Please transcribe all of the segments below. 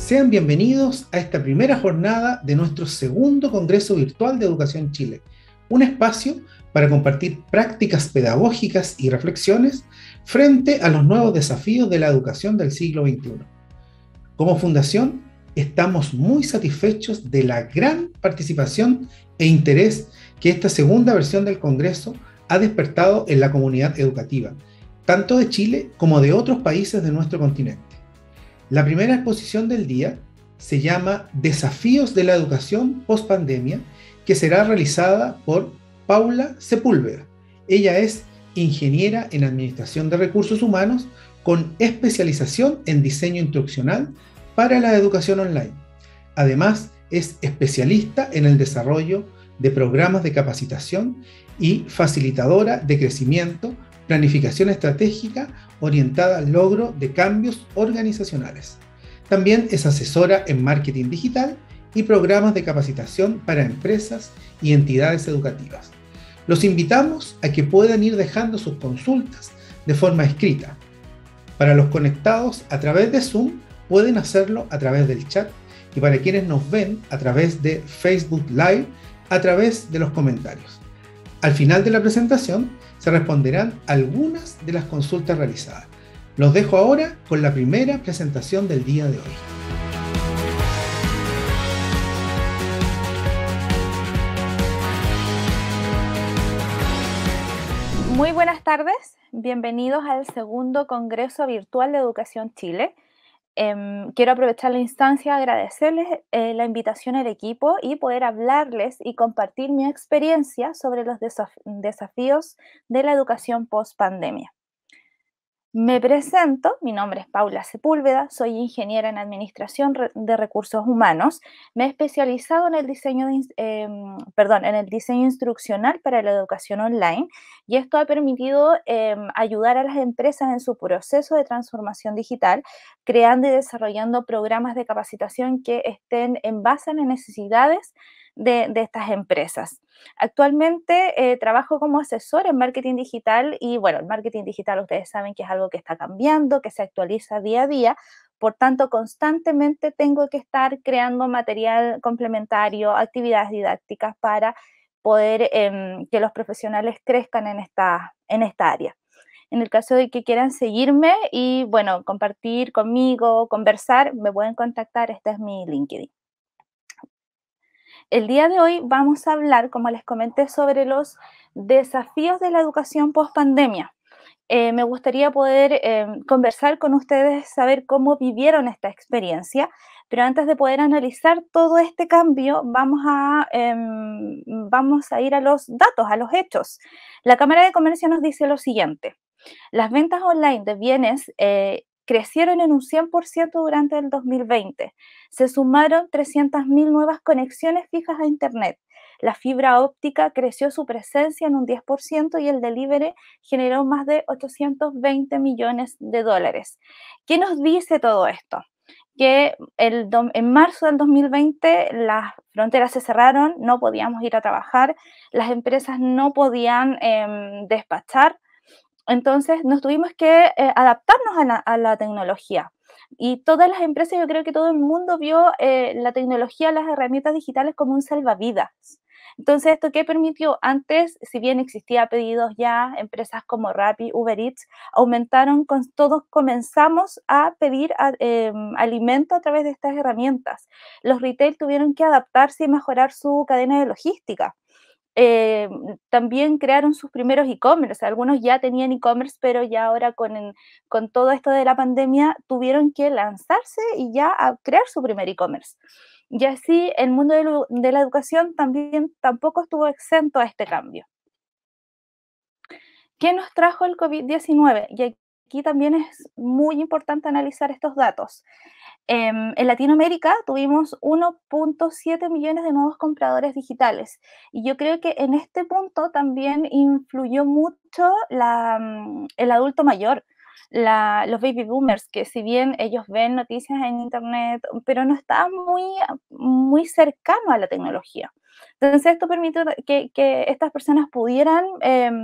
Sean bienvenidos a esta primera jornada de nuestro segundo Congreso Virtual de Educación Chile, un espacio para compartir prácticas pedagógicas y reflexiones frente a los nuevos desafíos de la educación del siglo XXI. Como fundación, estamos muy satisfechos de la gran participación e interés que esta segunda versión del Congreso ha despertado en la comunidad educativa, tanto de Chile como de otros países de nuestro continente. La primera exposición del día se llama Desafíos de la educación post-pandemia, que será realizada por Paula Sepúlveda. Ella es ingeniera en Administración de Recursos Humanos con especialización en diseño instruccional para la educación online. Además, es especialista en el desarrollo de programas de capacitación y facilitadora de crecimiento, planificación estratégica orientada al logro de cambios organizacionales. También es asesora en marketing digital y programas de capacitación para empresas y entidades educativas. Los invitamos a que puedan ir dejando sus consultas de forma escrita. Para los conectados a través de Zoom, pueden hacerlo a través del chat, y para quienes nos ven a través de Facebook Live, a través de los comentarios. Al final de la presentación se responderán algunas de las consultas realizadas. Los dejo ahora con la primera presentación del día de hoy. Muy buenas tardes, bienvenidos al segundo Congreso Virtual de Educación Chile. Quiero aprovechar la instancia, agradecerles la invitación al equipo y poder hablarles y compartir mi experiencia sobre los desafíos de la educación post-pandemia. Me presento, mi nombre es Paula Sepúlveda, soy ingeniera en Administración de Recursos Humanos. Me he especializado en el diseño, en el diseño instruccional para la educación online, y esto ha permitido ayudar a las empresas en su proceso de transformación digital, creando y desarrollando programas de capacitación que estén en base a las necesidades de estas empresas. Actualmente trabajo como asesor en marketing digital y bueno, el marketing digital ustedes saben que es algo que está cambiando, que se actualiza día a día, por tanto constantemente tengo que estar creando material complementario, actividades didácticas para poder que los profesionales crezcan en esta área. En el caso de que quieran seguirme y bueno, compartir conmigo, conversar, me pueden contactar, este es mi LinkedIn. El día de hoy vamos a hablar, como les comenté, sobre los desafíos de la educación post-pandemia. Me gustaría poder conversar con ustedes, saber cómo vivieron esta experiencia, pero antes de poder analizar todo este cambio, vamos a ir a los datos, a los hechos. La Cámara de Comercio nos dice lo siguiente: las ventas online de bienes crecieron en un 100% durante el 2020. Se sumaron 300.000 nuevas conexiones fijas a Internet. La fibra óptica creció su presencia en un 10% y el delivery generó más de 820 millones de dólares. ¿Qué nos dice todo esto? Que en marzo del 2020 las fronteras se cerraron, no podíamos ir a trabajar, las empresas no podían despachar. Entonces nos tuvimos que adaptarnos a la tecnología. Y todas las empresas, yo creo que todo el mundo vio la tecnología, las herramientas digitales como un salvavidas. Entonces, ¿esto qué permitió? Antes, si bien existía pedidos ya, empresas como Rappi, Uber Eats, aumentaron, todos comenzamos a pedir alimento a través de estas herramientas. Los retail tuvieron que adaptarse y mejorar su cadena de logística. También crearon sus primeros e-commerce. Algunos ya tenían e-commerce, pero ya ahora con todo esto de la pandemia tuvieron que lanzarse y ya a crear su primer e-commerce. Y así el mundo de la educación también tampoco estuvo exento a este cambio. ¿Qué nos trajo el COVID-19? Y aquí también es muy importante analizar estos datos. En Latinoamérica tuvimos 1.7 millones de nuevos compradores digitales, y yo creo que en este punto también influyó mucho el adulto mayor, los baby boomers, que si bien ellos ven noticias en internet, pero no estaban muy cercanos a la tecnología. Entonces esto permitió que estas personas pudieran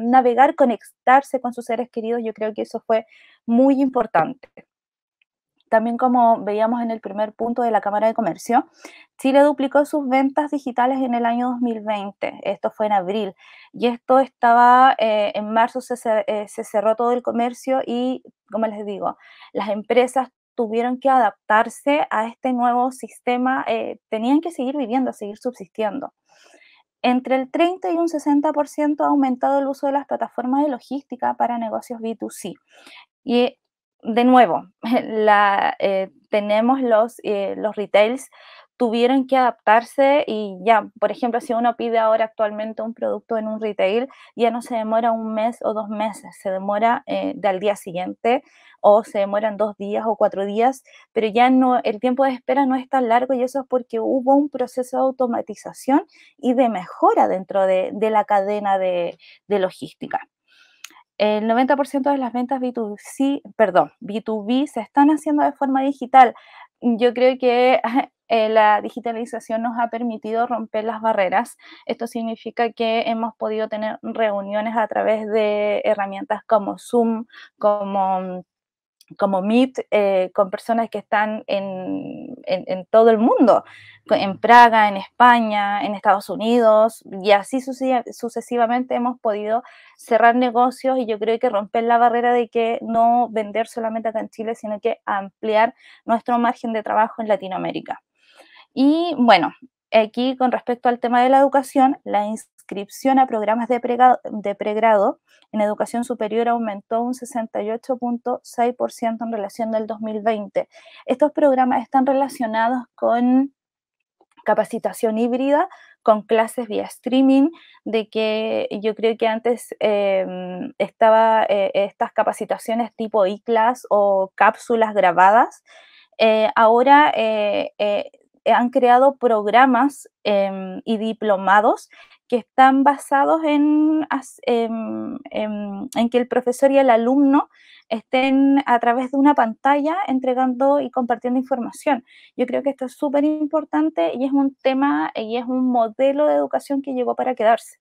navegar, conectarse con sus seres queridos. Yo creo que eso fue muy importante. también como veíamos en el primer punto de la Cámara de Comercio, Chile duplicó sus ventas digitales en el año 2020, esto fue en abril, y esto estaba, en marzo se cerró todo el comercio y, como les digo, las empresas tuvieron que adaptarse a este nuevo sistema, tenían que seguir viviendo, seguir subsistiendo. Entre el 30 y un 60% ha aumentado el uso de las plataformas de logística para negocios B2C. Y de nuevo, tenemos los retails tuvieron que adaptarse y ya, por ejemplo, si uno pide ahora actualmente un producto en un retail, ya no se demora un mes o 2 meses, se demora al día siguiente o se demoran 2 días o 4 días, pero ya no, el tiempo de espera no es tan largo y eso es porque hubo un proceso de automatización y de mejora dentro de la cadena de logística. El 90% de las ventas B2C, perdón, B2B se están haciendo de forma digital. Yo creo que la digitalización nos ha permitido romper las barreras. Esto significa que hemos podido tener reuniones a través de herramientas como Zoom, como Meet, con personas que están en todo el mundo, en Praga, en España, en Estados Unidos, y así sucesivamente hemos podido cerrar negocios y yo creo que romper la barrera de que no vender solamente acá en Chile, sino que ampliar nuestro margen de trabajo en Latinoamérica. Y bueno, aquí con respecto al tema de la educación, la inscripción a programas de pregrado en educación superior aumentó un 68.6% en relación del 2020. Estos programas están relacionados con capacitación híbrida, con clases vía streaming, de que yo creo que antes estaba estas capacitaciones tipo e-class o cápsulas grabadas. Ahora han creado programas y diplomados que están basados en que el profesor y el alumno estén a través de una pantalla entregando y compartiendo información. Yo creo que esto es súper importante y es un tema y es un modelo de educación que llegó para quedarse.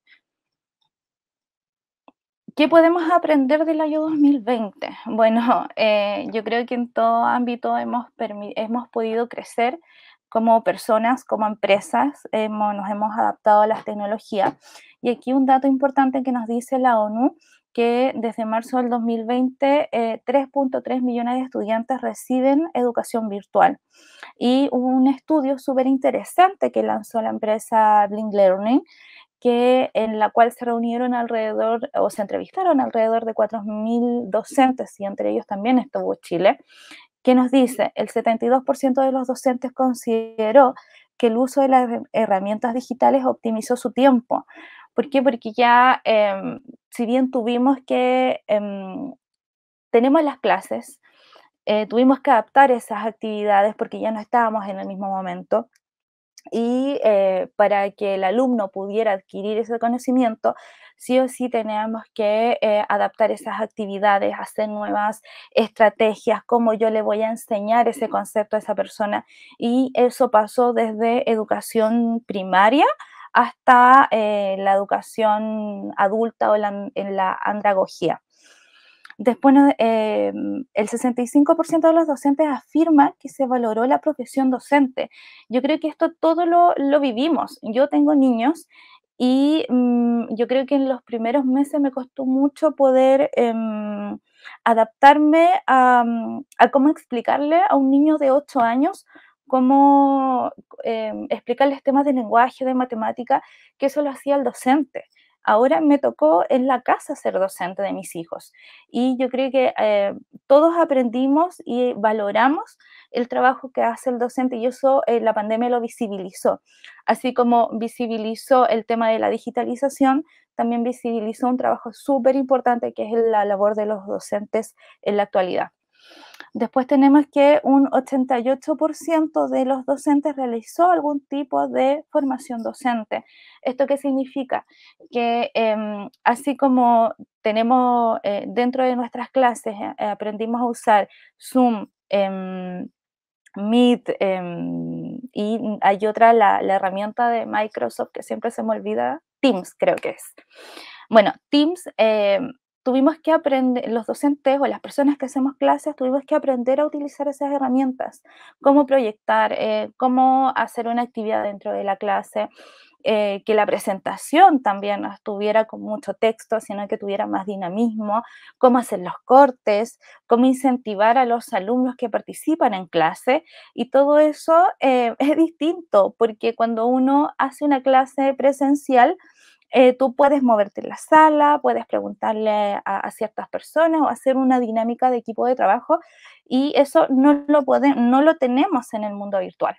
¿Qué podemos aprender del año 2020? Bueno, yo creo que en todo ámbito hemos podido crecer como personas, como empresas, nos hemos adaptado a las tecnologías. Y aquí un dato importante que nos dice la ONU, que desde marzo del 2020, 3.3 millones de estudiantes reciben educación virtual. Y hubo un estudio súper interesante que lanzó la empresa Blink Learning, en la cual se reunieron alrededor, o se entrevistaron alrededor de 4.000 docentes, y entre ellos también estuvo Chile, que nos dice, el 72% de los docentes consideró que el uso de las herramientas digitales optimizó su tiempo. ¿Por qué? Porque ya, si bien tenemos las clases, tuvimos que adaptar esas actividades porque ya no estábamos en el mismo momento, y para que el alumno pudiera adquirir ese conocimiento, sí o sí teníamos que adaptar esas actividades, hacer nuevas estrategias, cómo yo le voy a enseñar ese concepto a esa persona. Y eso pasó desde educación primaria hasta la educación adulta o en la andragogía. Después, el 65% de los docentes afirma que se valoró la profesión docente. Yo creo que esto todo lo vivimos. Yo tengo niños y yo creo que en los primeros meses me costó mucho poder adaptarme a cómo explicarle a un niño de 8 años, cómo explicarles temas de lenguaje, de matemática, que eso lo hacía el docente. Ahora me tocó en la casa ser docente de mis hijos y yo creo que todos aprendimos y valoramos el trabajo que hace el docente y eso la pandemia lo visibilizó. Así como visibilizó el tema de la digitalización, también visibilizó un trabajo súper importante que es la labor de los docentes en la actualidad. Después tenemos que un 88% de los docentes realizó algún tipo de formación docente. ¿Esto qué significa? Que así como tenemos dentro de nuestras clases, aprendimos a usar Zoom, Meet, y hay otra, la herramienta de Microsoft que siempre se me olvida, Teams creo que es. Bueno, Teams tuvimos que aprender, los docentes o las personas que hacemos clases, tuvimos que aprender a utilizar esas herramientas, cómo proyectar, cómo hacer una actividad dentro de la clase, que la presentación también no estuviera con mucho texto, sino que tuviera más dinamismo, cómo hacer los cortes, cómo incentivar a los alumnos que participan en clase, y todo eso es distinto, porque cuando uno hace una clase presencial, tú puedes moverte en la sala, puedes preguntarle a ciertas personas o hacer una dinámica de equipo de trabajo, y eso no lo tenemos en el mundo virtual.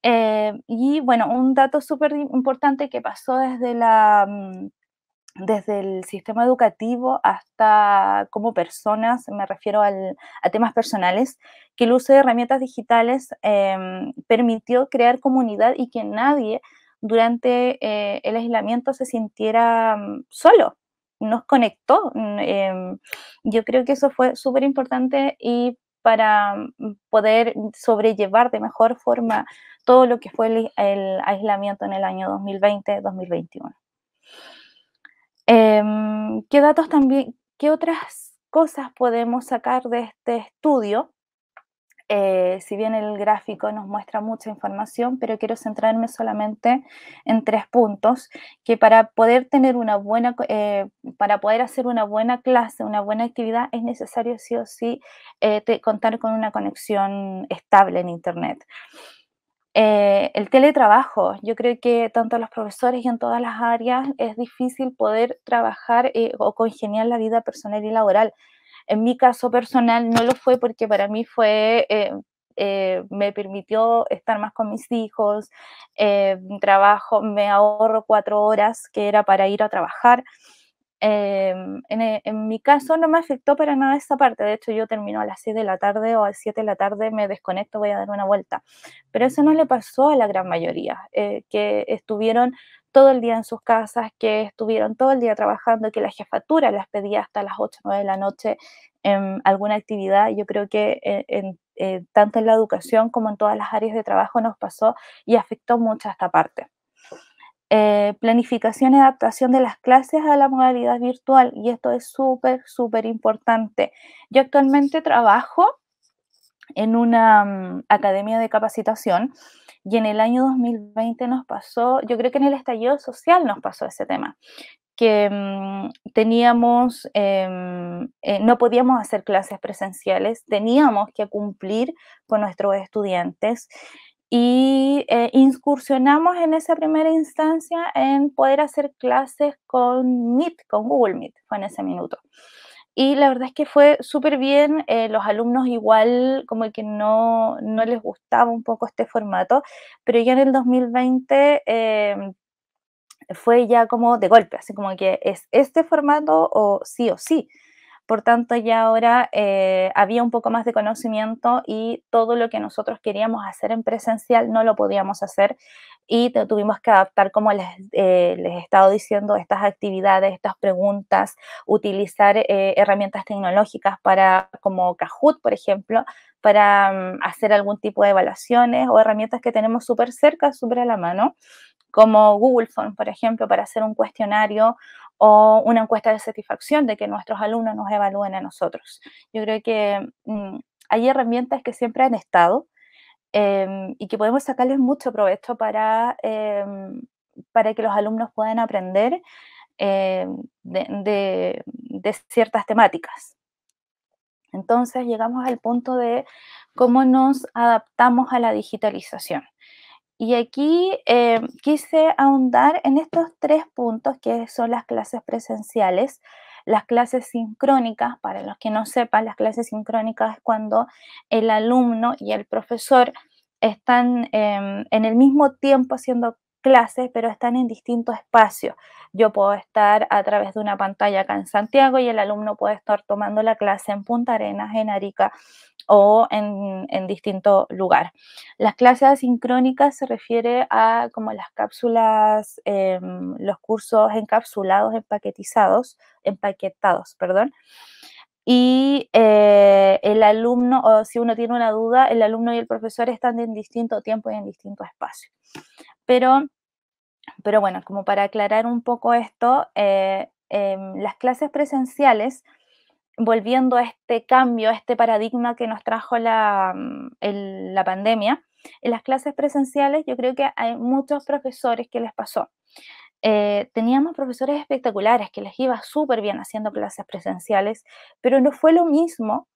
Y bueno, un dato súper importante que pasó desde el sistema educativo hasta como personas, me refiero a temas personales, que el uso de herramientas digitales permitió crear comunidad y que nadie durante el aislamiento se sintiera solo, nos conectó. Yo creo que eso fue súper importante y para poder sobrellevar de mejor forma todo lo que fue el aislamiento en el año 2020-2021. ¿Qué datos también, qué otras cosas podemos sacar de este estudio? Si bien el gráfico nos muestra mucha información, pero quiero centrarme solamente en 3 puntos, que para poder tener para poder hacer una buena clase, una buena actividad, es necesario sí o sí contar con una conexión estable en Internet. El teletrabajo, yo creo que tanto los profesores y en todas las áreas es difícil poder trabajar o congeniar la vida personal y laboral. En mi caso personal no lo fue porque para mí me permitió estar más con mis hijos, trabajo, me ahorro 4 horas que era para ir a trabajar. En mi caso no me afectó para nada esa parte, de hecho yo termino a las 6 de la tarde o a las 7 de la tarde, me desconecto, voy a dar una vuelta, pero eso no le pasó a la gran mayoría, que estuvieron todo el día en sus casas, que estuvieron todo el día trabajando, que la jefatura las pedía hasta las 8 o 9 de la noche en alguna actividad. Yo creo que tanto en la educación como en todas las áreas de trabajo nos pasó y afectó mucho a esta parte. Planificación y adaptación de las clases a la modalidad virtual, y esto es súper, súper importante. Yo actualmente trabajo en una academia de capacitación y en el año 2020 nos pasó, yo creo que en el estallido social nos pasó ese tema, que no podíamos hacer clases presenciales, teníamos que cumplir con nuestros estudiantes y incursionamos en esa primera instancia en poder hacer clases con Meet, con Google Meet, fue en ese minuto. Y la verdad es que fue súper bien, los alumnos igual como que no les gustaba un poco este formato, pero ya en el 2020 fue ya como de golpe, así como que es este formato o sí. Por tanto, ya ahora había un poco más de conocimiento y todo lo que nosotros queríamos hacer en presencial no lo podíamos hacer y tuvimos que adaptar, como les he estado diciendo, estas actividades, estas preguntas, utilizar herramientas tecnológicas como Kahoot, por ejemplo, para hacer algún tipo de evaluaciones, o herramientas que tenemos súper cerca, súper a la mano, como Google Form, por ejemplo, para hacer un cuestionario o una encuesta de satisfacción de que nuestros alumnos nos evalúen a nosotros. Yo creo que hay herramientas que siempre han estado y que podemos sacarles mucho provecho para que los alumnos puedan aprender de ciertas temáticas. Entonces llegamos al punto de cómo nos adaptamos a la digitalización. Y aquí quise ahondar en estos 3 puntos, que son las clases presenciales, las clases sincrónicas. Para los que no sepan, las clases sincrónicas es cuando el alumno y el profesor están en el mismo tiempo haciendo clases, pero están en distintos espacios. Yo puedo estar a través de una pantalla acá en Santiago y el alumno puede estar tomando la clase en Punta Arenas, en Arica o en distinto lugar. Las clases asincrónicas se refiere a como las cápsulas, los cursos encapsulados, empaquetados, perdón. Y el alumno, o si uno tiene una duda, el alumno y el profesor están en distinto tiempo y en distinto espacio. Pero bueno, como para aclarar un poco esto, las clases presenciales, volviendo a este cambio, a este paradigma que nos trajo la pandemia, en las clases presenciales yo creo que hay muchos profesores que les pasó. Teníamos profesores espectaculares que les iba súper bien haciendo clases presenciales, pero no fue lo mismo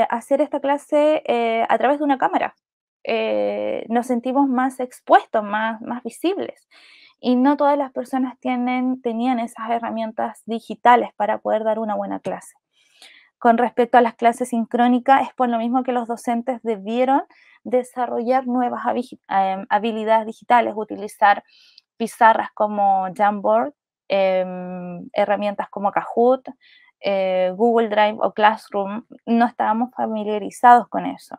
hacer esta clase a través de una cámara. Nos sentimos más expuestos, más visibles. Y no todas las personas tenían esas herramientas digitales para poder dar una buena clase. Con respecto a las clases sincrónicas, es por lo mismo que los docentes debieron desarrollar nuevas habilidades digitales, utilizar pizarras como Jamboard, herramientas como Kahoot, Google Drive o Classroom. No estábamos familiarizados con eso.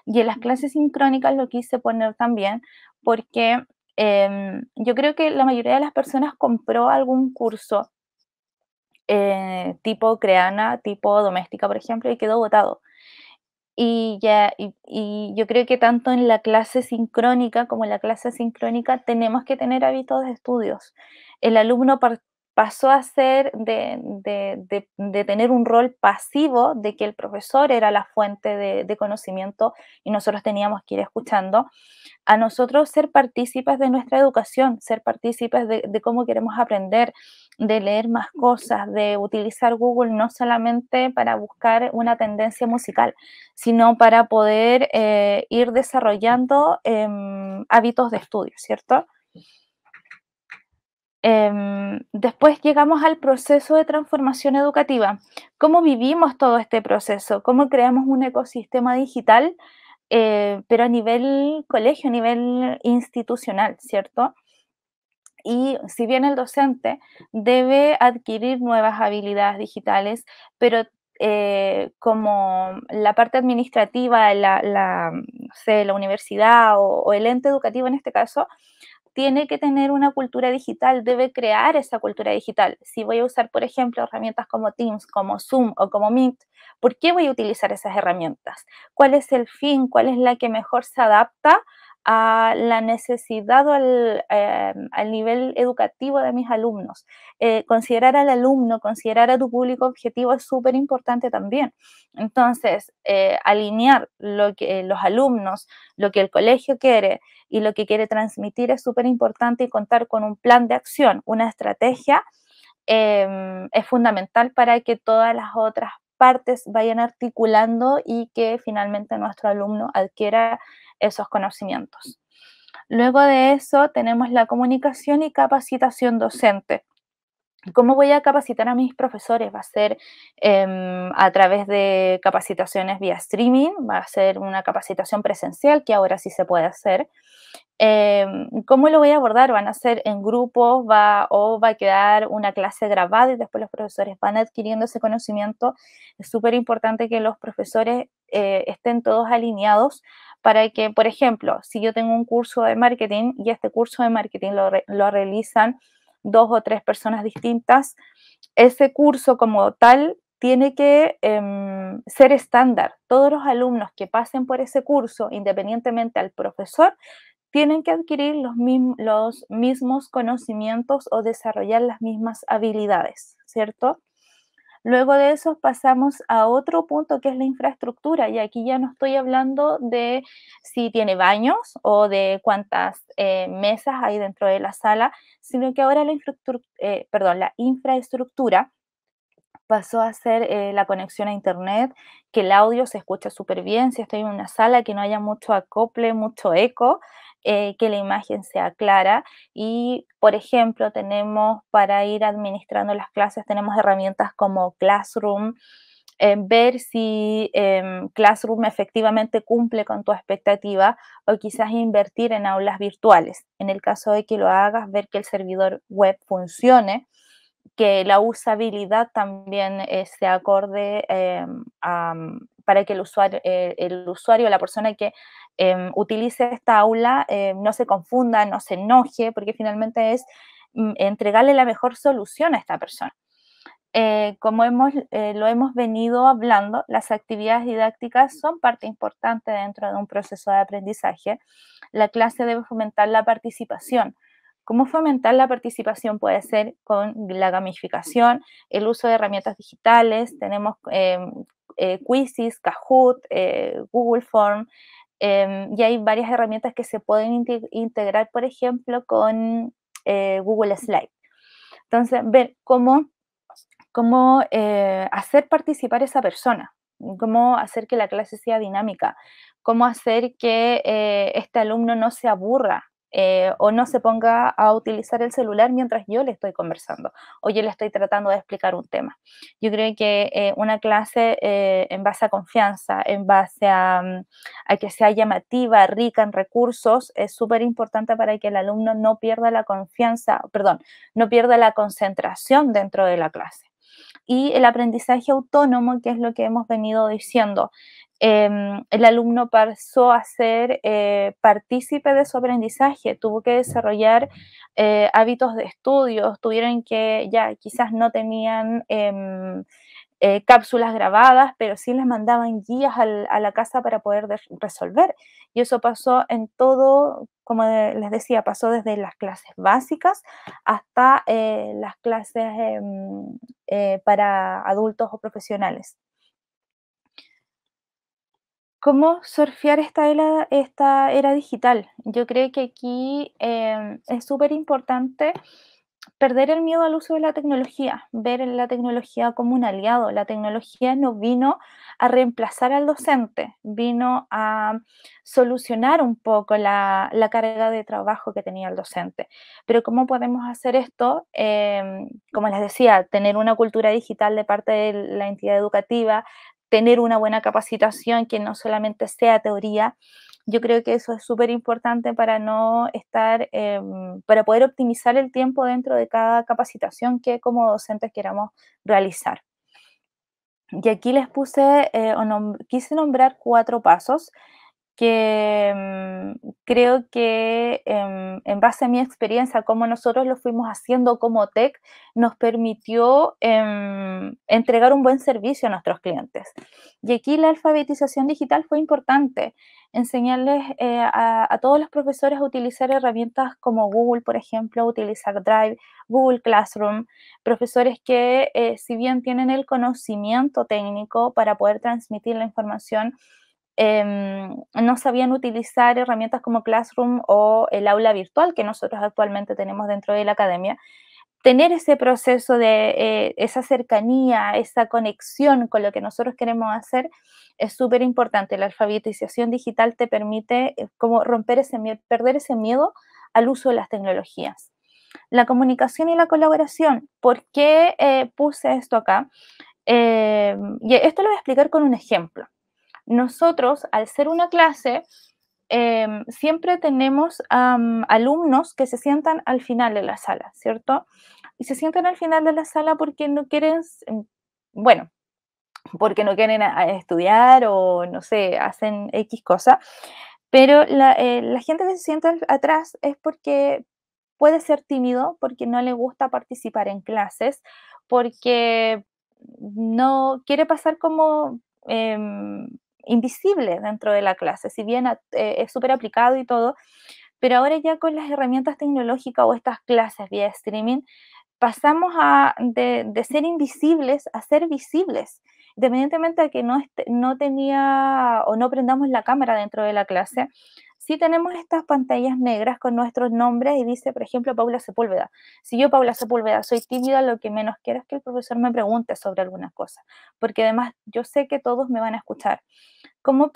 Y en las clases sincrónicas lo quise poner también porque yo creo que la mayoría de las personas compró algún curso tipo Creana, tipo Doméstica, por ejemplo, y quedó botado. Y yo creo que tanto en la clase sincrónica como en la clase asincrónica tenemos que tener hábitos de estudios. El alumno pasó a ser de tener un rol pasivo, de que el profesor era la fuente de conocimiento y nosotros teníamos que ir escuchando, a nosotros ser partícipes de nuestra educación, ser partícipes de cómo queremos aprender, de leer más cosas, de utilizar Google no solamente para buscar una tendencia musical, sino para poder ir desarrollando hábitos de estudio, ¿cierto? Después llegamos al proceso de transformación educativa. ¿Cómo vivimos todo este proceso? ¿Cómo creamos un ecosistema digital, pero a nivel colegio, a nivel institucional, ¿cierto? Y si bien el docente debe adquirir nuevas habilidades digitales, pero como la parte administrativa, no sé, la universidad o el ente educativo en este caso, tiene que tener una cultura digital, debe crear esa cultura digital. Si voy a usar, por ejemplo, herramientas como Teams, como Zoom o como Meet, ¿por qué voy a utilizar esas herramientas? ¿Cuál es el fin? ¿Cuál es la que mejor se adapta a la necesidad o al nivel educativo de mis alumnos? Considerar al alumno, considerar a tu público objetivo es súper importante también. Entonces, alinear lo que los alumnos, lo que el colegio quiere y lo que quiere transmitir es súper importante, y contar con un plan de acción, una estrategia, es fundamental para que todas las otras partes vayan articulando y que finalmente nuestro alumno adquiera esos conocimientos. Luego de eso tenemos la comunicación y capacitación docente. ¿Cómo voy a capacitar a mis profesores? Va a ser a través de capacitaciones vía streaming, va a ser una capacitación presencial, que ahora sí se puede hacer. ¿Cómo lo voy a abordar? ¿Van a ser en grupos o va a quedar una clase grabada y después los profesores van adquiriendo ese conocimiento? Es súper importante que los profesores estén todos alineados para que, por ejemplo, si yo tengo un curso de marketing y este curso de marketing lo realizan 2 o 3 personas distintas, ese curso como tal tiene que ser estándar. Todos los alumnos que pasen por ese curso, independientemente al profesor, tienen que adquirir los mismos conocimientos o desarrollar las mismas habilidades, ¿cierto? Luego de eso pasamos a otro punto que es la infraestructura, y aquí ya no estoy hablando de si tiene baños o de cuántas mesas hay dentro de la sala, sino que ahora la infraestructura pasó a ser la conexión a internet, que el audio se escucha súper bien, si estoy en una sala, que no haya mucho acople, mucho eco, que la imagen sea clara. Y, por ejemplo, tenemos para ir administrando las clases, tenemos herramientas como Classroom, ver si Classroom efectivamente cumple con tu expectativa, o quizás invertir en aulas virtuales. En el caso de que lo hagas, ver que el servidor web funcione, que la usabilidad también se acorde para que el usuario, la persona que utilice esta aula no se confunda, no se enoje, porque finalmente es entregarle la mejor solución a esta persona. Como lo hemos venido hablando, las actividades didácticas son parte importante dentro de un proceso de aprendizaje. La clase debe fomentar la participación. ¿Cómo fomentar la participación? Puede ser con la gamificación, el uso de herramientas digitales, tenemos Quizzes, Kahoot, Google Form, y hay varias herramientas que se pueden integrar, por ejemplo, con Google Slide. Entonces, ver cómo hacer participar a esa persona, cómo hacer que la clase sea dinámica, cómo hacer que este alumno no se aburra o no se ponga a utilizar el celular mientras yo le estoy conversando o yo le estoy tratando de explicar un tema. Yo creo que una clase en base a confianza, en base a que sea llamativa, rica en recursos, es súper importante para que el alumno no pierda la confianza, perdón, no pierda la concentración dentro de la clase. Y el aprendizaje autónomo, que es lo que hemos venido diciendo. El alumno pasó a ser partícipe de su aprendizaje, tuvo que desarrollar hábitos de estudios, tuvieron que, ya quizás no tenían cápsulas grabadas, pero sí les mandaban guías a la casa para poder resolver. Y eso pasó en todo, como les decía, pasó desde las clases básicas hasta las clases para adultos o profesionales. ¿Cómo surfear esta era digital? Yo creo que aquí es súper importante perder el miedo al uso de la tecnología, ver la tecnología como un aliado. La tecnología no vino a reemplazar al docente, vino a solucionar un poco la carga de trabajo que tenía el docente. Pero ¿cómo podemos hacer esto? Como les decía, tener una cultura digital de parte de la entidad educativa, tener una buena capacitación que no solamente sea teoría. Yo creo que eso es súper importante para no estar, para poder optimizar el tiempo dentro de cada capacitación que como docentes queramos realizar. Y aquí les puse, quise nombrar 4 pasos que creo que en base a mi experiencia, como nosotros lo fuimos haciendo como TEC, nos permitió entregar un buen servicio a nuestros clientes. Y aquí la alfabetización digital fue importante, enseñarles a todos los profesores a utilizar herramientas como Google, por ejemplo, utilizar Drive, Google Classroom, profesores que si bien tienen el conocimiento técnico para poder transmitir la información, no sabían utilizar herramientas como Classroom o el aula virtual que nosotros actualmente tenemos dentro de la academia. Tener ese proceso de esa cercanía, esa conexión con lo que nosotros queremos hacer es súper importante. La alfabetización digital te permite como romper perder ese miedo al uso de las tecnologías. La comunicación y la colaboración. ¿Por qué puse esto acá? Y esto lo voy a explicar con un ejemplo. Nosotros, al ser una clase, siempre tenemos alumnos que se sientan al final de la sala, ¿cierto? Y se sientan al final de la sala porque no quieren, bueno, porque no quieren estudiar o no sé, hacen X cosa, pero la gente que se sienta atrás es porque puede ser tímido, porque no le gusta participar en clases, porque no quiere pasar como invisible dentro de la clase, si bien es súper aplicado y todo, pero ahora ya con las herramientas tecnológicas o estas clases vía streaming, pasamos de ser invisibles a ser visibles, independientemente de que no tenía o no prendamos la cámara dentro de la clase. Sí tenemos estas pantallas negras con nuestros nombres y dice, por ejemplo, Paula Sepúlveda. Si yo, Paula Sepúlveda, soy tímida, lo que menos quiero es que el profesor me pregunte sobre algunas cosas, porque además yo sé que todos me van a escuchar. Cómo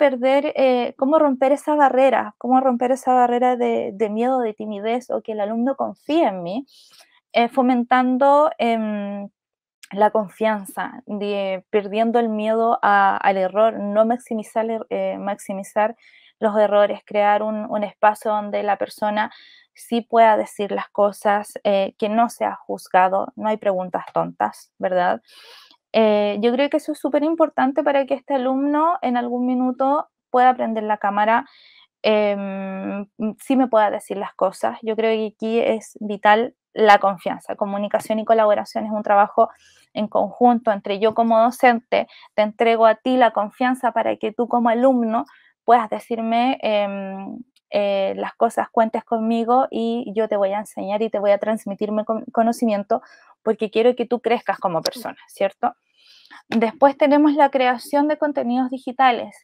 romper esa barrera, cómo romper esa barrera de miedo, de timidez o que el alumno confíe en mí, fomentando la confianza, perdiendo el miedo al error, no maximizar los errores, crear un espacio donde la persona sí pueda decir las cosas, que no sea juzgado, no hay preguntas tontas, ¿verdad? Yo creo que eso es súper importante para que este alumno en algún minuto pueda prender la cámara, sí me pueda decir las cosas. Yo creo que aquí es vital la confianza. Comunicación y colaboración es un trabajo en conjunto entre yo como docente, te entrego a ti la confianza para que tú como alumno puedas decirme las cosas, cuentes conmigo y yo te voy a enseñar y te voy a transmitir mi conocimiento porque quiero que tú crezcas como persona, ¿cierto? Después tenemos la creación de contenidos digitales,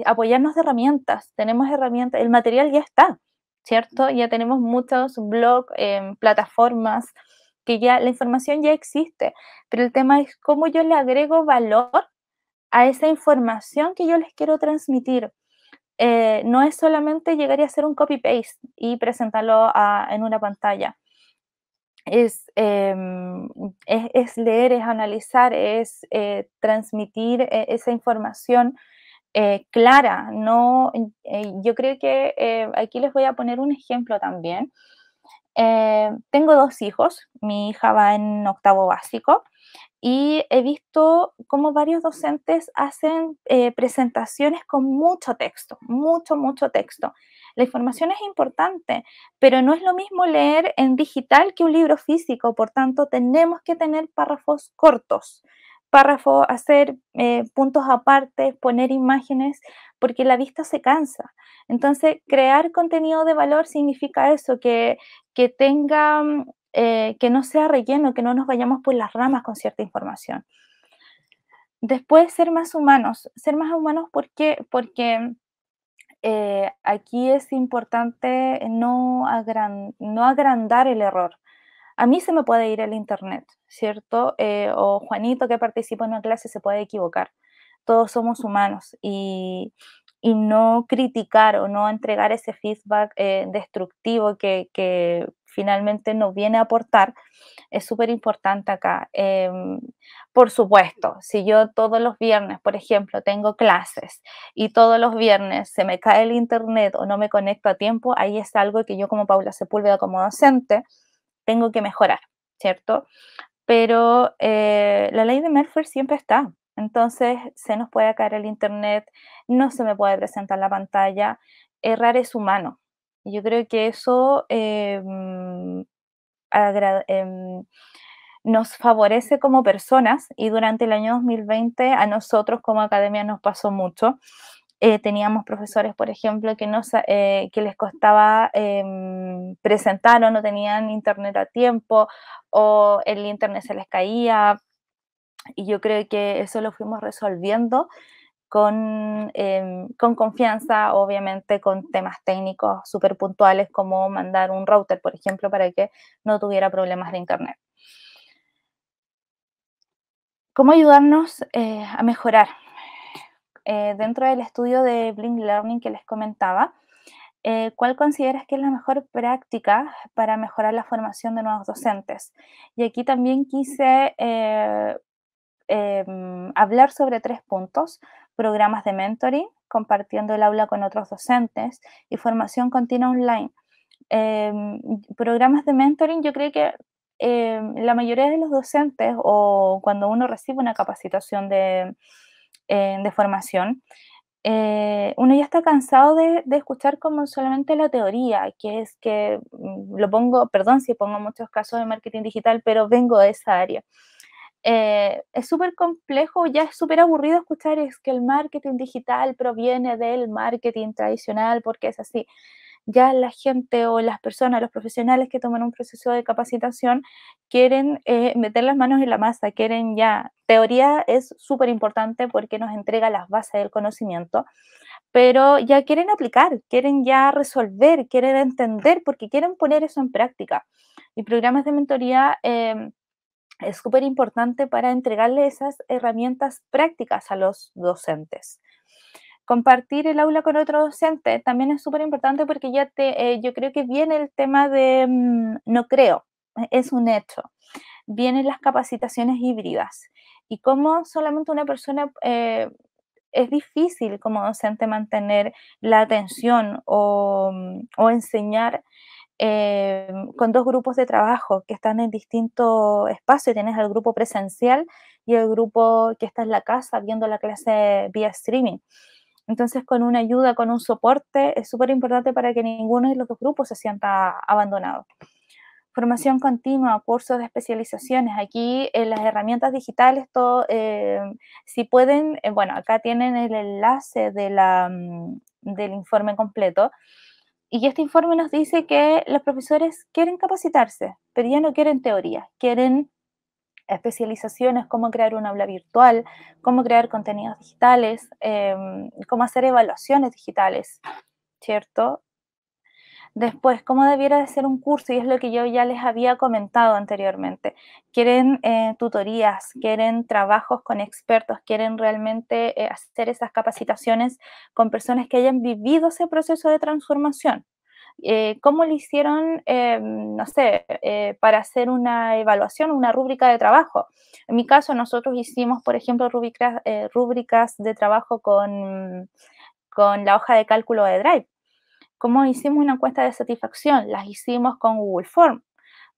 apoyarnos de herramientas. Tenemos herramientas, el material ya está, ¿cierto? Ya tenemos muchos blogs, plataformas, que ya la información ya existe, pero el tema es cómo yo le agrego valor a esa información que yo les quiero transmitir. No es solamente llegar y hacer un copy-paste y presentarlo en una pantalla. Es leer, es analizar, es transmitir esa información clara. No, yo creo que aquí les voy a poner un ejemplo también. Tengo 2 hijos, mi hija va en octavo básico y he visto cómo varios docentes hacen presentaciones con mucho texto, mucho, mucho texto. La información es importante, pero no es lo mismo leer en digital que un libro físico, por tanto tenemos que tener párrafos cortos, párrafos, hacer puntos aparte, poner imágenes, porque la vista se cansa. Entonces, crear contenido de valor significa eso, que tenga que no sea relleno, que no nos vayamos por las ramas con cierta información. Después, ser más humanos porque aquí es importante no agrandar el error. A mí se me puede ir el internet, ¿cierto? O Juanito que participa en una clase se puede equivocar. Todos somos humanos y no criticar o no entregar ese feedback destructivo que finalmente nos viene a aportar es súper importante acá. Por supuesto, si yo todos los viernes, por ejemplo, tengo clases y todos los viernes se me cae el internet o no me conecto a tiempo, ahí es algo que yo como Paula Sepúlveda, como docente, tengo que mejorar, ¿cierto? Pero la ley de Murphy siempre está. Entonces, se nos puede caer el internet, no se me puede presentar la pantalla, errar es humano. Yo creo que eso nos favorece como personas y durante el año 2020 a nosotros como academia nos pasó mucho. Teníamos profesores, por ejemplo, que les costaba presentar o no tenían internet a tiempo o el internet se les caía y yo creo que eso lo fuimos resolviendo con confianza, obviamente con temas técnicos súper puntuales como mandar un router, por ejemplo, para que no tuviera problemas de internet. ¿Cómo ayudarnos a mejorar? Dentro del estudio de Blink Learning que les comentaba, ¿cuál consideras que es la mejor práctica para mejorar la formación de nuevos docentes? Y aquí también quise hablar sobre 3 puntos: programas de mentoring, compartiendo el aula con otros docentes y formación continua online. Programas de mentoring, yo creo que la mayoría de los docentes o cuando uno recibe una capacitación de formación, uno ya está cansado de escuchar como solamente la teoría, que es que, lo pongo, perdón si pongo muchos casos de marketing digital, pero vengo de esa área. Es súper complejo, ya es súper aburrido escuchar es que el marketing digital proviene del marketing tradicional porque es así. Ya la gente o las personas, los profesionales que toman un proceso de capacitación quieren meter las manos en la masa, quieren ya, teoría es súper importante porque nos entrega las bases del conocimiento, pero ya quieren aplicar, quieren ya resolver, quieren entender porque quieren poner eso en práctica. Y programas de mentoría es súper importante para entregarle esas herramientas prácticas a los docentes. Compartir el aula con otro docente también es súper importante porque yo creo que viene el tema de, no creo, es un hecho, vienen las capacitaciones híbridas y cómo solamente una persona, es difícil como docente mantener la atención o enseñar con 2 grupos de trabajo que están en distintos espacios. Tienes el grupo presencial y el grupo que está en la casa viendo la clase vía streaming. Entonces, con una ayuda, con un soporte, es súper importante para que ninguno de los 2 grupos se sienta abandonado. Formación continua, cursos de especializaciones. Aquí en las herramientas digitales, si pueden, bueno, acá tienen el enlace del informe completo, Y este informe nos dice que los profesores quieren capacitarse, pero ya no quieren teoría, quieren especializaciones, cómo crear un aula virtual, cómo crear contenidos digitales, cómo hacer evaluaciones digitales, ¿cierto? Después, cómo debiera de ser un curso, y es lo que yo ya les había comentado anteriormente. Quieren tutorías, quieren trabajos con expertos, quieren realmente hacer esas capacitaciones con personas que hayan vivido ese proceso de transformación. ¿Cómo lo hicieron, no sé, para hacer una evaluación, una rúbrica de trabajo? En mi caso, nosotros hicimos, por ejemplo, rúbricas de trabajo con la hoja de cálculo de Drive. ¿Cómo hicimos una encuesta de satisfacción? Las hicimos con Google Form.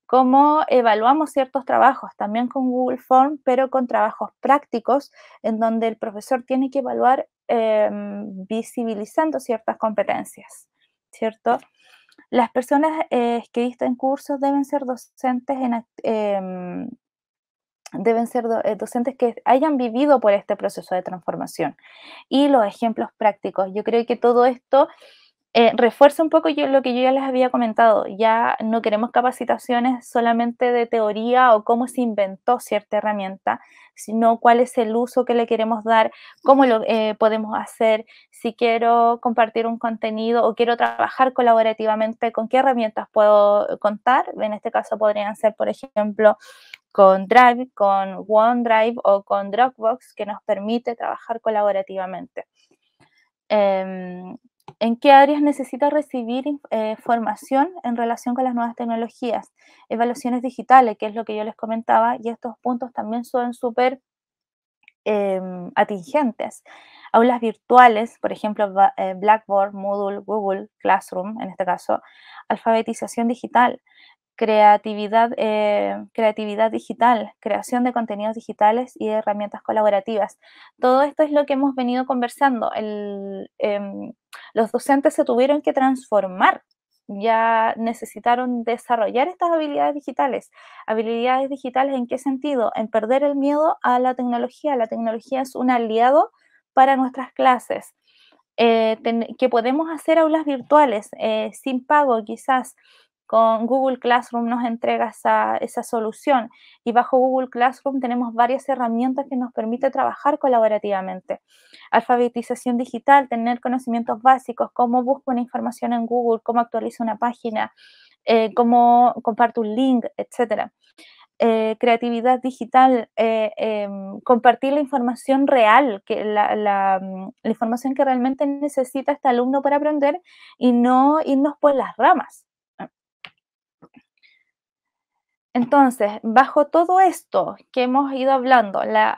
¿Cómo evaluamos ciertos trabajos? También con Google Form, pero con trabajos prácticos en donde el profesor tiene que evaluar visibilizando ciertas competencias, ¿cierto? Las personas que dictan cursos deben ser docentes docentes que hayan vivido por este proceso de transformación. Y los ejemplos prácticos. Yo creo que todo esto refuerza un poco lo que yo ya les había comentado. Ya no queremos capacitaciones solamente de teoría o cómo se inventó cierta herramienta, sino cuál es el uso que le queremos dar, cómo lo podemos hacer, si quiero compartir un contenido o quiero trabajar colaborativamente, con qué herramientas puedo contar. En este caso podrían ser, por ejemplo, con Drive, con OneDrive o con Dropbox, que nos permite trabajar colaborativamente. ¿En qué áreas necesita recibir formación en relación con las nuevas tecnologías? Evaluaciones digitales, que es lo que yo les comentaba, y estos puntos también son súper atingentes. Aulas virtuales, por ejemplo, Blackboard, Moodle, Google Classroom, en este caso, alfabetización digital, creatividad digital, creación de contenidos digitales y herramientas colaborativas. Todo esto es lo que hemos venido conversando. Los docentes se tuvieron que transformar, ya necesitaron desarrollar estas habilidades digitales. ¿Habilidades digitales en qué sentido? En perder el miedo a la tecnología. La tecnología es un aliado para nuestras clases. Que podemos hacer aulas virtuales sin pago, quizás. Con Google Classroom nos entrega esa solución, y bajo Google Classroom tenemos varias herramientas que nos permiten trabajar colaborativamente. Alfabetización digital, tener conocimientos básicos, cómo busco una información en Google, cómo actualizo una página, cómo comparto un link, etc. Creatividad digital, compartir la información real, la información que realmente necesita este alumno para aprender, y no irnos por las ramas. Entonces, bajo todo esto que hemos ido hablando, la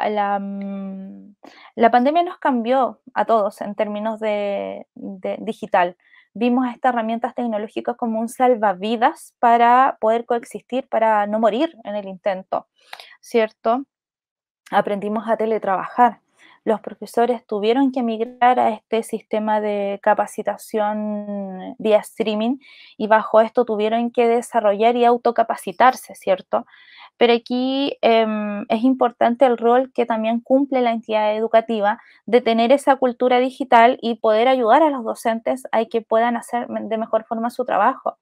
pandemia nos cambió a todos en términos de digital. Vimos estas herramientas tecnológicas como un salvavidas para poder coexistir, para no morir en el intento, ¿cierto? Aprendimos a teletrabajar. Los profesores tuvieron que migrar a este sistema de capacitación vía streaming, y bajo esto tuvieron que desarrollar y autocapacitarse, ¿cierto? Pero aquí es importante el rol que también cumple la entidad educativa de tener esa cultura digital y poder ayudar a los docentes a que puedan hacer de mejor forma su trabajo.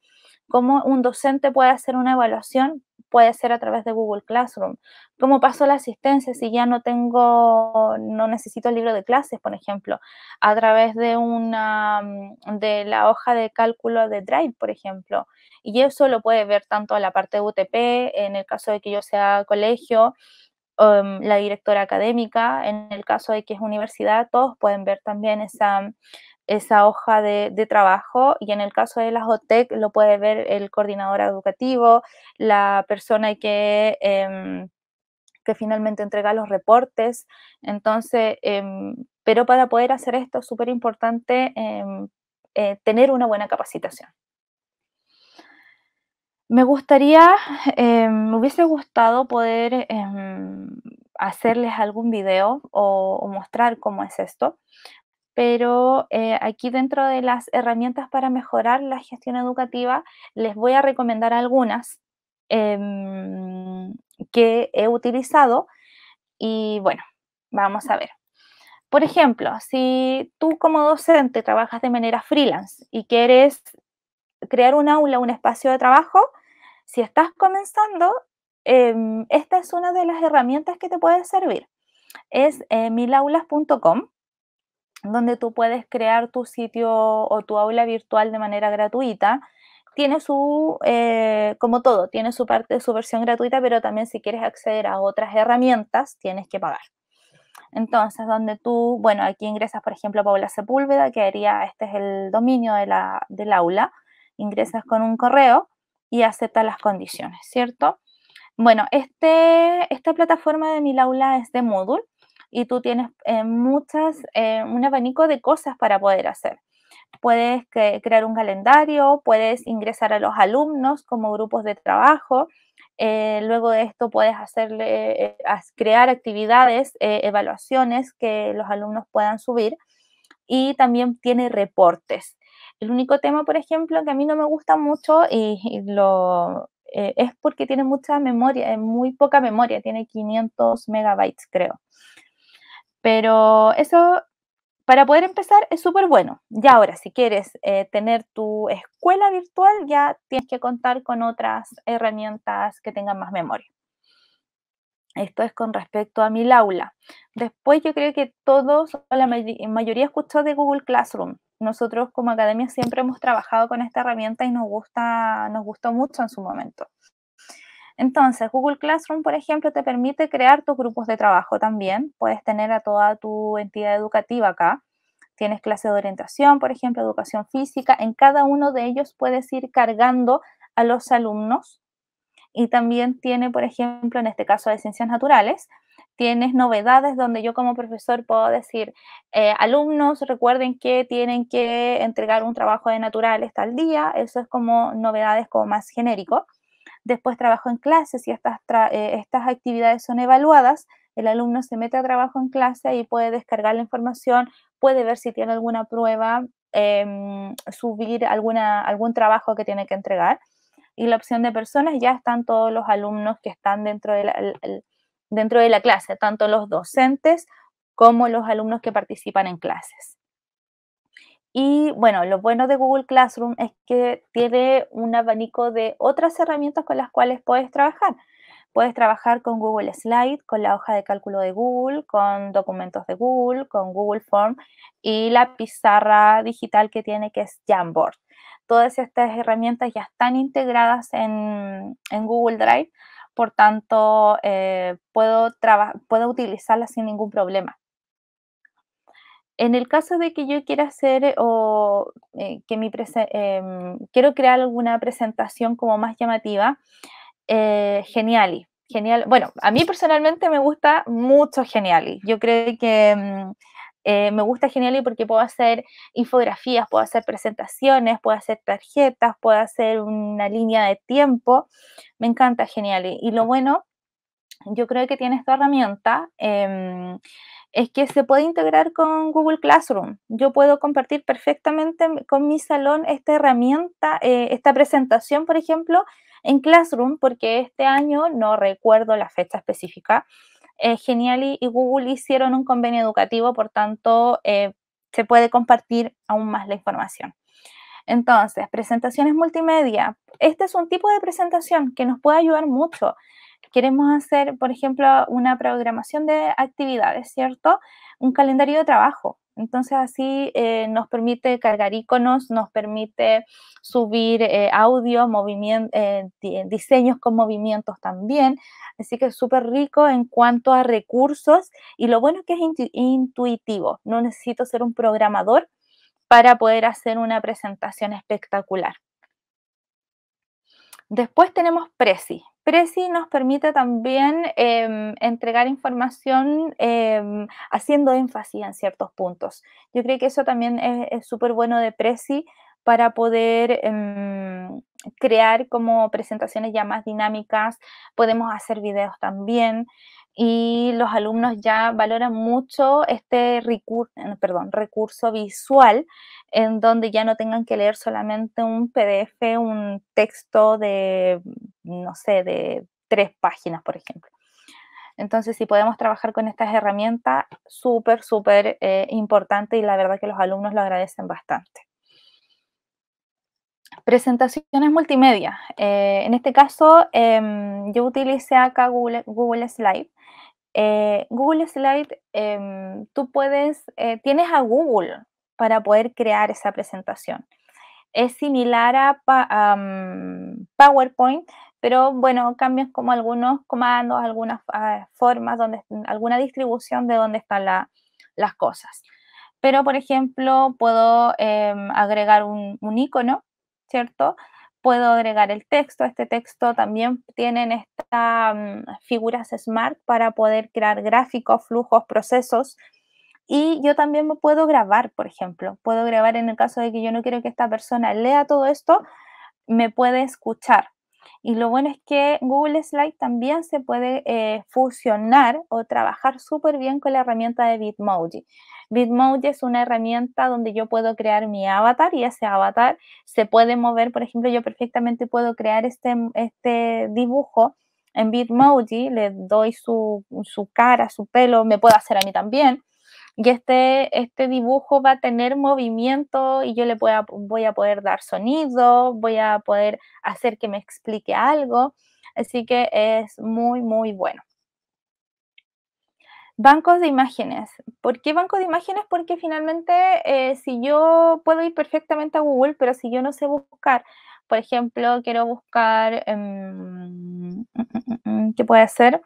¿Cómo un docente puede hacer una evaluación? Puede ser a través de Google Classroom. ¿Cómo paso la asistencia si ya no necesito el libro de clases, por ejemplo? A través de la hoja de cálculo de Drive, por ejemplo. Y eso lo puede ver tanto la parte de UTP, en el caso de que yo sea colegio, la directora académica, en el caso de que es universidad, todos pueden ver también esa hoja de trabajo, y en el caso de las OTEC lo puede ver el coordinador educativo, la persona que finalmente entrega los reportes. Entonces, pero para poder hacer esto es súper importante tener una buena capacitación. Me hubiese gustado poder hacerles algún video o mostrar cómo es esto, pero aquí dentro de las herramientas para mejorar la gestión educativa les voy a recomendar algunas que he utilizado, y bueno, vamos a ver. Por ejemplo, si tú como docente trabajas de manera freelance y quieres crear un aula, un espacio de trabajo, si estás comenzando, esta es una de las herramientas que te puede servir. Es milaulas.com, donde tú puedes crear tu sitio o tu aula virtual de manera gratuita. Tiene su, como todo, tiene su parte, su versión gratuita, pero también si quieres acceder a otras herramientas, tienes que pagar. Entonces, donde tú, bueno, aquí ingresas, por ejemplo, Paula Sepúlveda, que haría, este es el dominio del aula, ingresas con un correo y aceptas las condiciones, ¿cierto? Bueno, esta plataforma de Milaula es de Moodle y tú tienes un abanico de cosas para poder hacer. Puedes crear un calendario, puedes ingresar a los alumnos como grupos de trabajo. Luego de esto puedes crear actividades, evaluaciones que los alumnos puedan subir, y también tiene reportes. El único tema, por ejemplo, que a mí no me gusta mucho es porque tiene mucha memoria, muy poca memoria, tiene 500 megabytes, creo. Pero eso, para poder empezar, es súper bueno. Ya ahora, si quieres tener tu escuela virtual, ya tienes que contar con otras herramientas que tengan más memoria. Esto es con respecto a Milaula. Después yo creo que todos, la mayoría escuchó de Google Classroom. Nosotros como academia siempre hemos trabajado con esta herramienta y nos gustó mucho en su momento. Entonces, Google Classroom, por ejemplo, te permite crear tus grupos de trabajo también. Puedes tener a toda tu entidad educativa acá. Tienes clases de orientación, por ejemplo, educación física. En cada uno de ellos puedes ir cargando a los alumnos. Y también tiene, por ejemplo, en este caso de ciencias naturales, tienes novedades donde yo como profesor puedo decir, alumnos, recuerden que tienen que entregar un trabajo de naturales tal día. Eso es como novedades como más genérico. Después trabajo en clase, si estas actividades son evaluadas, el alumno se mete a trabajo en clase y puede descargar la información, puede ver si tiene alguna prueba, subir algún trabajo que tiene que entregar. Y la opción de personas, ya están todos los alumnos que están dentro de la clase, tanto los docentes como los alumnos que participan en clases. Y bueno, lo bueno de Google Classroom es que tiene un abanico de otras herramientas con las cuales puedes trabajar. Puedes trabajar con Google Slide, con la hoja de cálculo de Google, con documentos de Google, con Google Form y la pizarra digital que tiene, que es Jamboard. Todas estas herramientas ya están integradas en Google Drive, por tanto, puedo utilizarlas sin ningún problema. En el caso de que yo quiera hacer quiero crear alguna presentación como más llamativa, Geniali. Bueno, a mí personalmente me gusta mucho Geniali. Yo creo que me gusta Geniali porque puedo hacer infografías, puedo hacer presentaciones, puedo hacer tarjetas, puedo hacer una línea de tiempo. Me encanta Geniali. Y lo bueno, yo creo que tiene esta herramienta, es que se puede integrar con Google Classroom. Yo puedo compartir perfectamente con mi salón esta herramienta, esta presentación, por ejemplo, en Classroom, porque este año, no recuerdo la fecha específica, Geniali y Google hicieron un convenio educativo, por tanto, se puede compartir aún más la información. Entonces, presentaciones multimedia. Este es un tipo de presentación que nos puede ayudar mucho. Queremos hacer, por ejemplo, una programación de actividades, ¿cierto? Un calendario de trabajo. Entonces, así nos permite cargar iconos, nos permite subir audio, diseños con movimientos también. Así que es súper rico en cuanto a recursos, y lo bueno es que es intuitivo. No necesito ser un programador para poder hacer una presentación espectacular. Después tenemos Prezi. Prezi nos permite también entregar información haciendo énfasis en ciertos puntos. Yo creo que eso también es súper bueno de Prezi para poder crear como presentaciones ya más dinámicas. Podemos hacer videos también, y los alumnos ya valoran mucho este recurso visual, en donde ya no tengan que leer solamente un PDF, un texto de, no sé, de 3 páginas, por ejemplo. Entonces, si podemos trabajar con estas herramientas, súper, súper importante, y la verdad que los alumnos lo agradecen bastante. Presentaciones multimedia. En este caso, yo utilicé acá Google Slide. Google Slide, tú puedes, tienes a Google para poder crear esa presentación. Es similar a PowerPoint, pero bueno, cambias como algunos comandos, algunas formas, alguna distribución de dónde están las cosas. Pero, por ejemplo, puedo agregar un icono, ¿cierto? Puedo agregar el texto. Este texto también tienen estas figuras Smart para poder crear gráficos, flujos, procesos. Y yo también me puedo grabar, por ejemplo. Puedo grabar en el caso de que yo no quiero que esta persona lea todo esto, me puede escuchar. Y lo bueno es que Google Slide también se puede fusionar o trabajar súper bien con la herramienta de Bitmoji. Bitmoji es una herramienta donde yo puedo crear mi avatar y ese avatar se puede mover. Por ejemplo, yo perfectamente puedo crear este dibujo en Bitmoji, le doy su cara, su pelo, me puedo hacer a mí también. Y este dibujo va a tener movimiento y yo voy a poder dar sonido, voy a poder hacer que me explique algo. Así que es muy, muy bueno. Bancos de imágenes. ¿Por qué bancos de imágenes? Porque finalmente si yo puedo ir perfectamente a Google, pero si yo no sé buscar, por ejemplo, quiero buscar, ¿qué puede ser?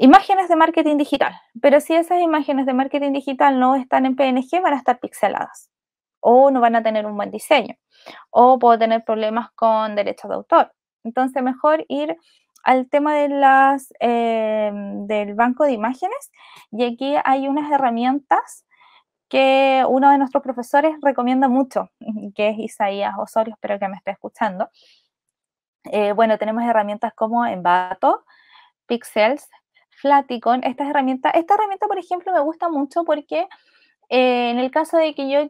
Imágenes de marketing digital, pero si esas imágenes de marketing digital no están en PNG, van a estar pixeladas o no van a tener un buen diseño o puedo tener problemas con derechos de autor. Entonces, mejor ir al tema de del banco de imágenes y aquí hay unas herramientas que uno de nuestros profesores recomienda mucho, que es Isaías Osorio, espero que me esté escuchando. Bueno, tenemos herramientas como Envato, Pixels, Flaticon, esta herramienta, por ejemplo, me gusta mucho porque en el caso de que yo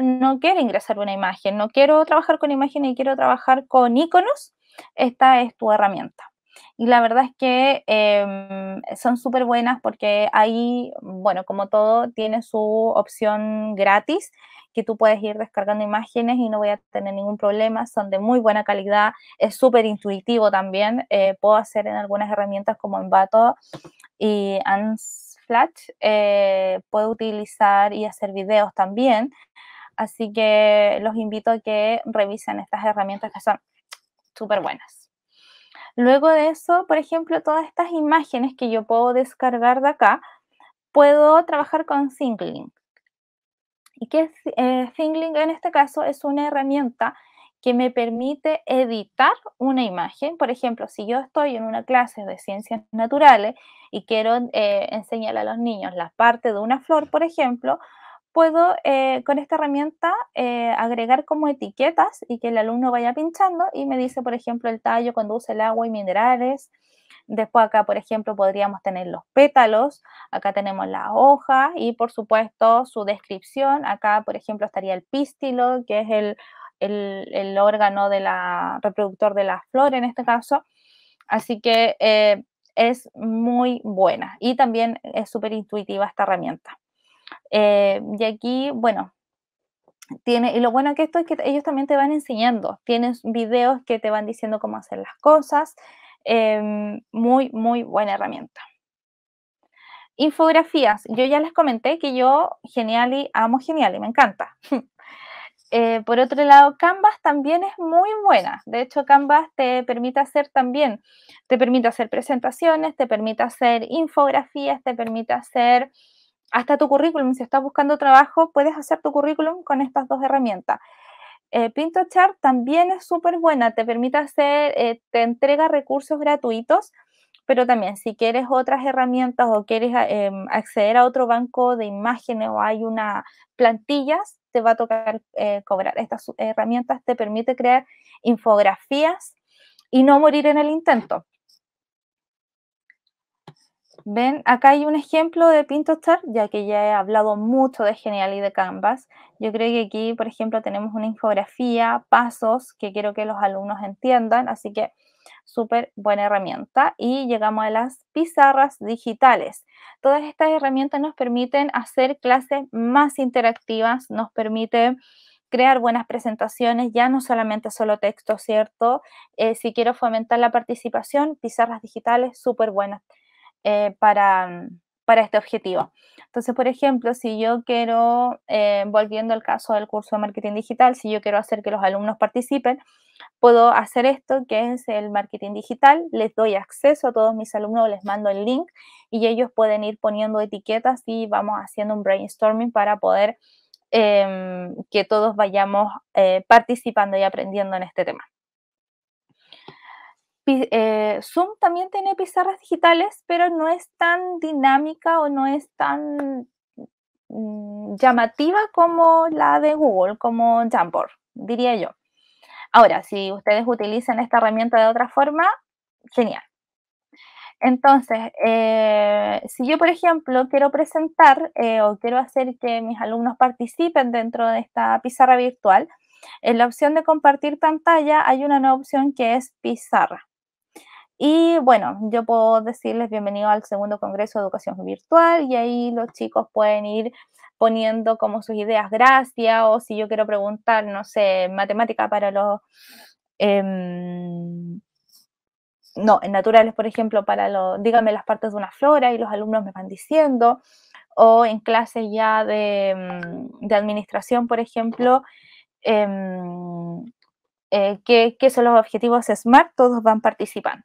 no quiera ingresar una imagen, no quiero trabajar con imágenes y quiero trabajar con iconos, esta es tu herramienta. Y la verdad es que son súper buenas porque ahí, bueno, como todo, tiene su opción gratis que tú puedes ir descargando imágenes y no voy a tener ningún problema, son de muy buena calidad, es súper intuitivo también, puedo hacer en algunas herramientas como Envato y Unsplash, puedo utilizar y hacer videos también, así que los invito a que revisen estas herramientas que son súper buenas. Luego de eso, por ejemplo, todas estas imágenes que yo puedo descargar de acá, puedo trabajar con ThinkLink. ¿Y qué es ThinkLink en este caso? Es una herramienta que me permite editar una imagen. Por ejemplo, si yo estoy en una clase de ciencias naturales y quiero enseñar a los niños la parte de una flor, por ejemplo, puedo con esta herramienta agregar como etiquetas y que el alumno vaya pinchando y me dice, por ejemplo, el tallo conduce el agua y minerales. Después acá, por ejemplo, podríamos tener los pétalos, acá tenemos la hoja y por supuesto su descripción. Acá, por ejemplo, estaría el pístilo, que es el órgano reproductor de la flor en este caso. Así que es muy buena y también es súper intuitiva esta herramienta. Y aquí, bueno, y lo bueno que esto es que ellos también te van enseñando, tienes videos que te van diciendo cómo hacer las cosas, muy, muy buena herramienta. Infografías, yo ya les comenté que yo Geniali, amo Geniali, me encanta. Por otro lado, Canvas también es muy buena. De hecho, Canvas te permite hacer también, te permite hacer presentaciones, te permite hacer infografías, te permite hacer hasta tu currículum. Si estás buscando trabajo, puedes hacer tu currículum con estas dos herramientas. Pintochart también es súper buena, te permite te entrega recursos gratuitos, pero también si quieres otras herramientas o quieres acceder a otro banco de imágenes o hay unas plantillas, te va a tocar cobrar. Estas herramientas te permiten crear infografías y no morir en el intento. Ven, acá hay un ejemplo de Pintochart, ya que ya he hablado mucho de Genial y de Canvas. Yo creo que aquí, por ejemplo, tenemos una infografía, pasos que quiero que los alumnos entiendan, así que súper buena herramienta. Y llegamos a las pizarras digitales. Todas estas herramientas nos permiten hacer clases más interactivas, nos permiten crear buenas presentaciones, ya no solamente solo texto, ¿cierto? Si quiero fomentar la participación, pizarras digitales súper buenas para este objetivo. Entonces, por ejemplo, si yo quiero, volviendo al caso del curso de marketing digital, si yo quiero hacer que los alumnos participen, puedo hacer esto, que es el marketing digital, les doy acceso a todos mis alumnos, les mando el link y ellos pueden ir poniendo etiquetas y vamos haciendo un brainstorming para poder que todos vayamos participando y aprendiendo en este tema. Zoom también tiene pizarras digitales, pero no es tan dinámica o no es tan llamativa como la de Google, como Jamboard, diría yo. Ahora, si ustedes utilizan esta herramienta de otra forma, genial. Entonces, si yo, por ejemplo, quiero presentar o quiero hacer que mis alumnos participen dentro de esta pizarra virtual, en la opción de compartir pantalla hay una nueva opción que es pizarra. Y bueno, yo puedo decirles bienvenido al segundo Congreso de Educación Virtual y ahí los chicos pueden ir poniendo como sus ideas gracias o si yo quiero preguntar, no sé, matemática para los... no, en naturales, por ejemplo, para los, díganme las partes de una flora y los alumnos me van diciendo, o en clases ya de administración, por ejemplo, ¿qué son los objetivos SMART? Todos van participando.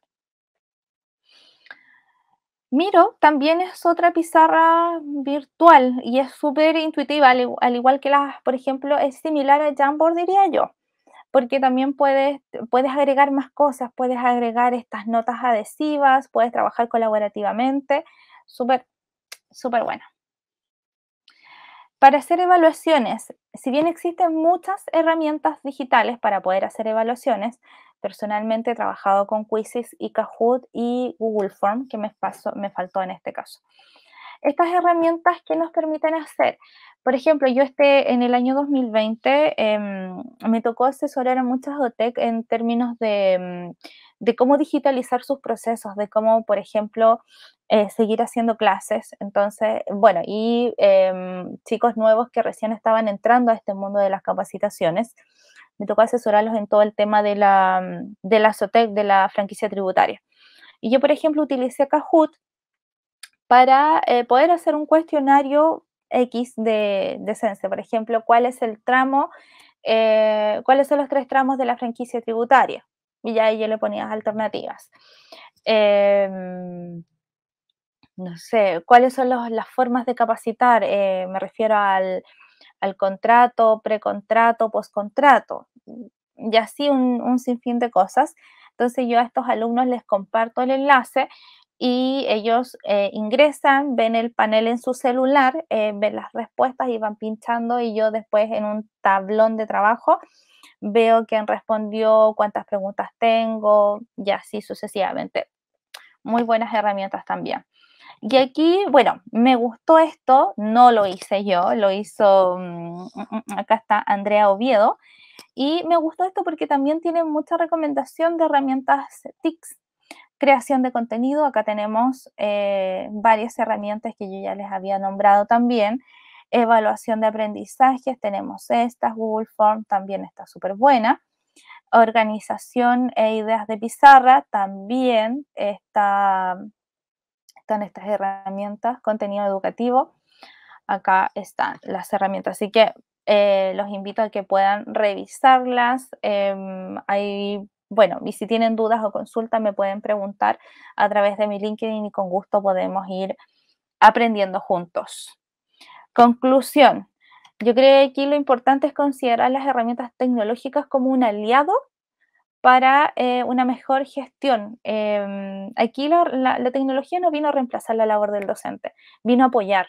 Miro también es otra pizarra virtual y es súper intuitiva, al igual que las, por ejemplo, es similar a Jamboard, diría yo, porque también puedes agregar más cosas, puedes agregar estas notas adhesivas, puedes trabajar colaborativamente, súper, súper buena. Para hacer evaluaciones, si bien existen muchas herramientas digitales para poder hacer evaluaciones, personalmente he trabajado con Quizzes y Kahoot y Google Form, que me faltó en este caso. Estas herramientas que nos permiten hacer, por ejemplo, yo en el año 2020 me tocó asesorar a muchas OTEC en términos de cómo digitalizar sus procesos, de cómo, por ejemplo, seguir haciendo clases. Entonces, bueno, y chicos nuevos que recién estaban entrando a este mundo de las capacitaciones, me tocó asesorarlos en todo el tema de la SOTEC, de la franquicia tributaria. Y yo, por ejemplo, utilicé Kahoot para poder hacer un cuestionario X de Sense. Por ejemplo, ¿cuál es el tramo? ¿Cuáles son los 3 tramos de la franquicia tributaria? Y ya ahí yo le ponía alternativas. No sé, ¿cuáles son las formas de capacitar? Me refiero al contrato, precontrato, postcontrato, y así un sinfín de cosas. Entonces yo a estos alumnos les comparto el enlace y ellos ingresan, ven el panel en su celular, ven las respuestas y van pinchando y yo después en un tablón de trabajo veo quién respondió, cuántas preguntas tengo y así sucesivamente. Muy buenas herramientas también. Y aquí, bueno, me gustó esto, no lo hice yo, lo hizo, acá está Andrea Oviedo, y me gustó esto porque también tiene mucha recomendación de herramientas TICS, creación de contenido, acá tenemos varias herramientas que yo ya les había nombrado también, evaluación de aprendizajes, tenemos estas, Google Form también está súper buena, organización e ideas de pizarra, también están estas herramientas, contenido educativo, acá están las herramientas, así que los invito a que puedan revisarlas, bueno, y si tienen dudas o consultas me pueden preguntar a través de mi LinkedIn y con gusto podemos ir aprendiendo juntos. Conclusión, yo creo que aquí lo importante es considerar las herramientas tecnológicas como un aliado para una mejor gestión. Aquí la tecnología no vino a reemplazar la labor del docente, vino a apoyar.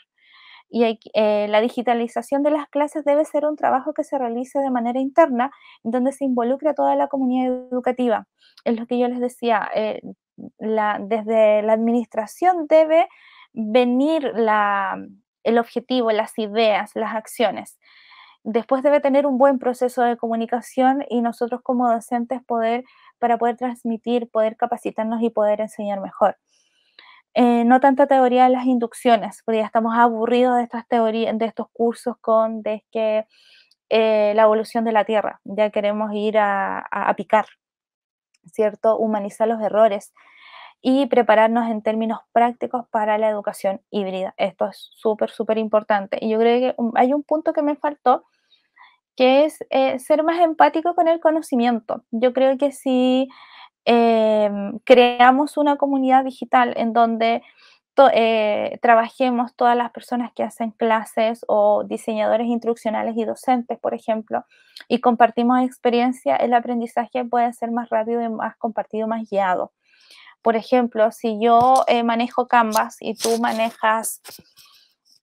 Y la digitalización de las clases debe ser un trabajo que se realice de manera interna, donde se involucre a toda la comunidad educativa. Es lo que yo les decía, desde la administración debe venir el objetivo, las ideas, las acciones. Después debe tener un buen proceso de comunicación y nosotros como docentes para poder transmitir, poder capacitarnos y poder enseñar mejor. No tanta teoría en las inducciones, porque ya estamos aburridos de estas teorías, de estos cursos de que la evolución de la Tierra, ya queremos ir a picar, ¿cierto? Humanizar los errores y prepararnos en términos prácticos para la educación híbrida. Esto es súper, súper importante. Y yo creo que hay un punto que me faltó, que es ser más empático con el conocimiento. Yo creo que si creamos una comunidad digital en donde trabajemos todas las personas que hacen clases o diseñadores instruccionales y docentes, por ejemplo, y compartimos experiencia, el aprendizaje puede ser más rápido y más compartido, más guiado. Por ejemplo, si yo manejo Canvas y tú manejas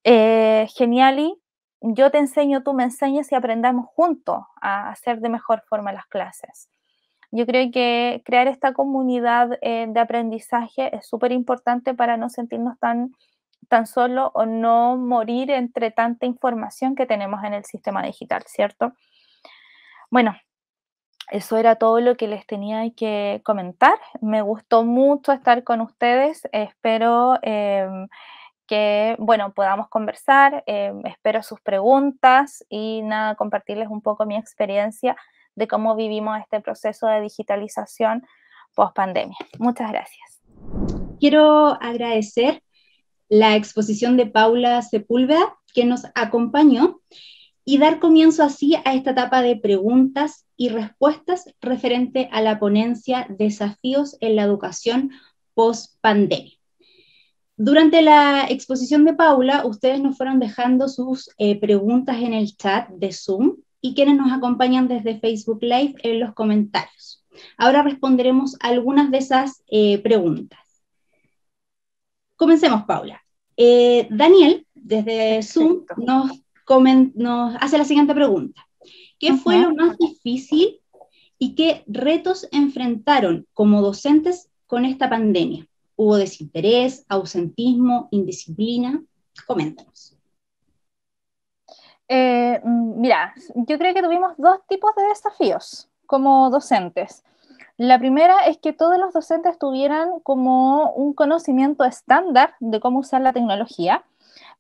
Geniali, yo te enseño, tú me enseñas y aprendamos juntos a hacer de mejor forma las clases. Yo creo que crear esta comunidad de aprendizaje es súper importante para no sentirnos tan solos o no morir entre tanta información que tenemos en el sistema digital, ¿cierto? Bueno, eso era todo lo que les tenía que comentar. Me gustó mucho estar con ustedes. Espero que, bueno, podamos conversar. Espero sus preguntas y nada, compartirles un poco mi experiencia de cómo vivimos este proceso de digitalización post pandemia. Muchas gracias. Quiero agradecer la exposición de Paula Sepúlveda, que nos acompañó, y dar comienzo así a esta etapa de preguntas y respuestas referente a la ponencia Desafíos en la educación post-pandemia. Durante la exposición de Paula, ustedes nos fueron dejando sus preguntas en el chat de Zoom y quienes nos acompañan desde Facebook Live en los comentarios. Ahora responderemos algunas de esas preguntas. Comencemos, Paula. Daniel, desde Zoom, nos hace la siguiente pregunta. ¿Qué fue lo más difícil y qué retos enfrentaron como docentes con esta pandemia? ¿Hubo desinterés, ausentismo, indisciplina? Coméntanos. Mira, yo creo que tuvimos dos tipos de desafíos como docentes. La primera es que todos los docentes tuvieran como un conocimiento estándar de cómo usar la tecnología,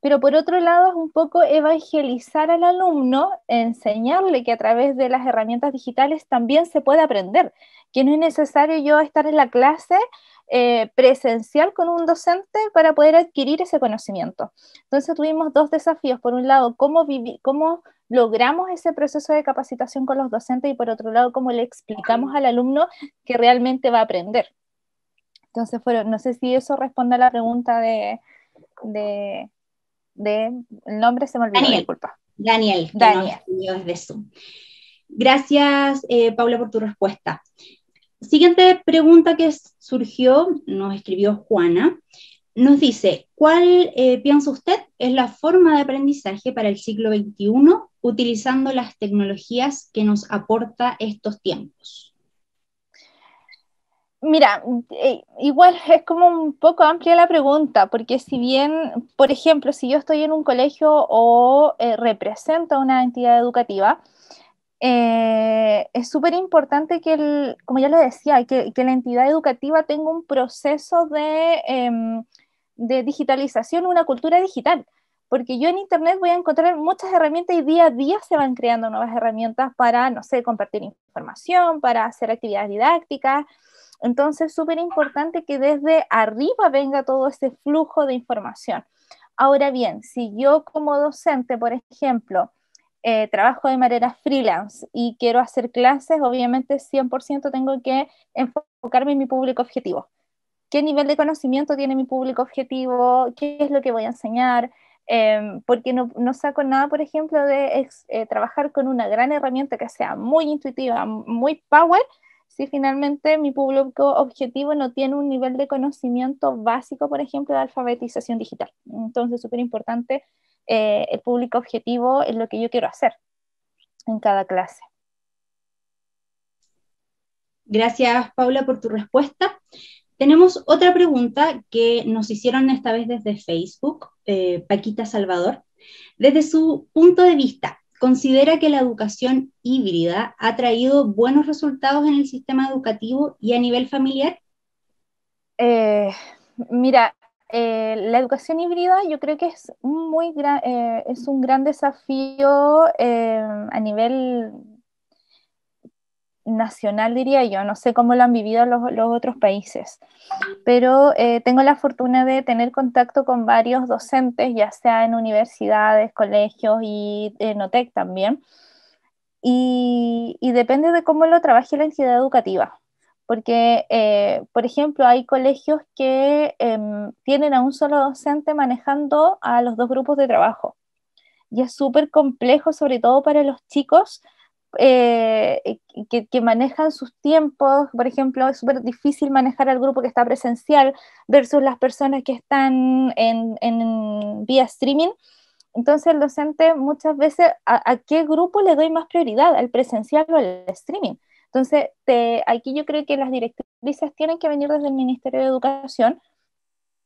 pero por otro lado es un poco evangelizar al alumno, enseñarle que a través de las herramientas digitales también se puede aprender, que no es necesario yo estar en la clase presencial con un docente para poder adquirir ese conocimiento. Entonces tuvimos dos desafíos. Por un lado, cómo logramos ese proceso de capacitación con los docentes y por otro lado, cómo le explicamos al alumno que realmente va a aprender. Entonces, no sé si eso responde a la pregunta de el nombre se me olvidó, Daniel, disculpa. Daniel. Desde Zoom. Gracias, Paula, por tu respuesta. Siguiente pregunta que surgió, nos escribió Juana, nos dice, ¿cuál piensa usted es la forma de aprendizaje para el siglo XXI utilizando las tecnologías que nos aporta estos tiempos? Mira, igual es como un poco amplia la pregunta, porque si bien, por ejemplo, si yo estoy en un colegio o represento a una entidad educativa, es súper importante que, como ya lo decía, que la entidad educativa tenga un proceso de digitalización, una cultura digital, porque yo en Internet voy a encontrar muchas herramientas y día a día se van creando nuevas herramientas para, no sé, compartir información, para hacer actividades didácticas. Entonces, es súper importante que desde arriba venga todo ese flujo de información. Ahora bien, si yo como docente, por ejemplo, trabajo de manera freelance y quiero hacer clases, obviamente 100% tengo que enfocarme en mi público objetivo. ¿Qué nivel de conocimiento tiene mi público objetivo? ¿Qué es lo que voy a enseñar? Porque no saco nada, por ejemplo, de trabajar con una gran herramienta que sea muy intuitiva, muy power, si finalmente mi público objetivo no tiene un nivel de conocimiento básico, por ejemplo, de alfabetización digital. Entonces, es súper importante el público objetivo es lo que yo quiero hacer en cada clase. Gracias, Paula, por tu respuesta. Tenemos otra pregunta que nos hicieron esta vez desde Facebook, Paquita Salvador. Desde su punto de vista, ¿considera que la educación híbrida ha traído buenos resultados en el sistema educativo y a nivel familiar? Mira, La educación híbrida yo creo que es es un gran desafío a nivel nacional, diría yo. No sé cómo lo han vivido los otros países, pero tengo la fortuna de tener contacto con varios docentes, ya sea en universidades, colegios y en OTEC también, y depende de cómo lo trabaje la entidad educativa. Porque, por ejemplo, hay colegios que tienen a un solo docente manejando a los dos grupos de trabajo. Y es súper complejo, sobre todo para los chicos que manejan sus tiempos. Por ejemplo, es súper difícil manejar al grupo que está presencial versus las personas que están en vía streaming. Entonces el docente muchas veces, ¿a qué grupo le doy más prioridad? ¿Al presencial o al streaming? Entonces, aquí yo creo que las directrices tienen que venir desde el Ministerio de Educación,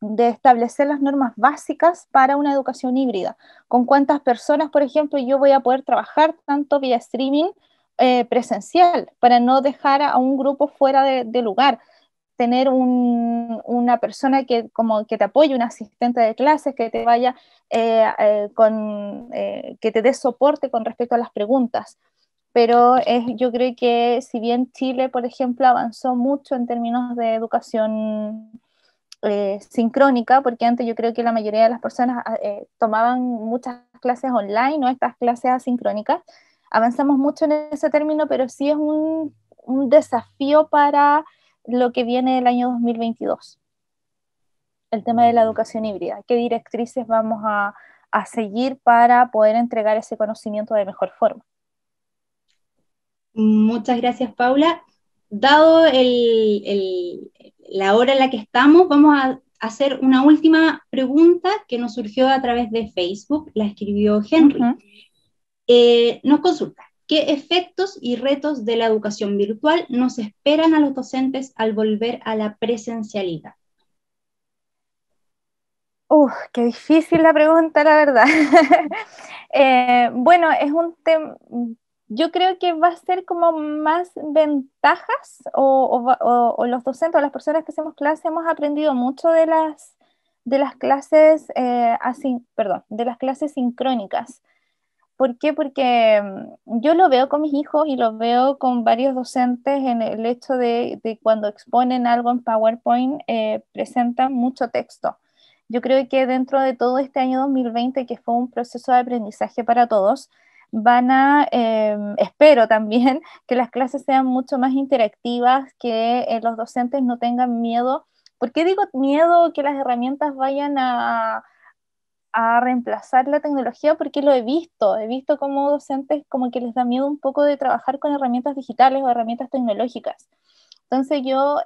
de establecer las normas básicas para una educación híbrida. Con cuántas personas, por ejemplo, yo voy a poder trabajar tanto vía streaming presencial, para no dejar a un grupo fuera de lugar. Tener una persona que, como, que te apoye, un asistente de clases, que te vaya que te dé soporte con respecto a las preguntas. Pero yo creo que si bien Chile, por ejemplo, avanzó mucho en términos de educación sincrónica, porque antes yo creo que la mayoría de las personas tomaban muchas clases online o estas clases asincrónicas, avanzamos mucho en ese término, pero sí es un desafío para lo que viene el año 2022, el tema de la educación híbrida. ¿Qué directrices vamos a seguir para poder entregar ese conocimiento de mejor forma? Muchas gracias, Paula. Dado la hora en la que estamos, vamos a hacer una última pregunta que nos surgió a través de Facebook, la escribió Henry. Nos consulta, ¿qué efectos y retos de la educación virtual nos esperan a los docentes al volver a la presencialidad? Qué difícil la pregunta, la verdad. Bueno, es un tema, yo creo que va a ser como más ventajas o los docentes o las personas que hacemos clase hemos aprendido mucho de las clases, de las clases sincrónicas. ¿Por qué? Porque yo lo veo con mis hijos y lo veo con varios docentes en el hecho de cuando exponen algo en PowerPoint, presentan mucho texto. Yo creo que dentro de todo este año 2020, que fue un proceso de aprendizaje para todos, espero también que las clases sean mucho más interactivas, que los docentes no tengan miedo. ¿Por qué digo miedo que las herramientas vayan a reemplazar la tecnología? Porque lo he visto como docentes como que les da miedo un poco de trabajar con herramientas digitales o herramientas tecnológicas. Entonces yo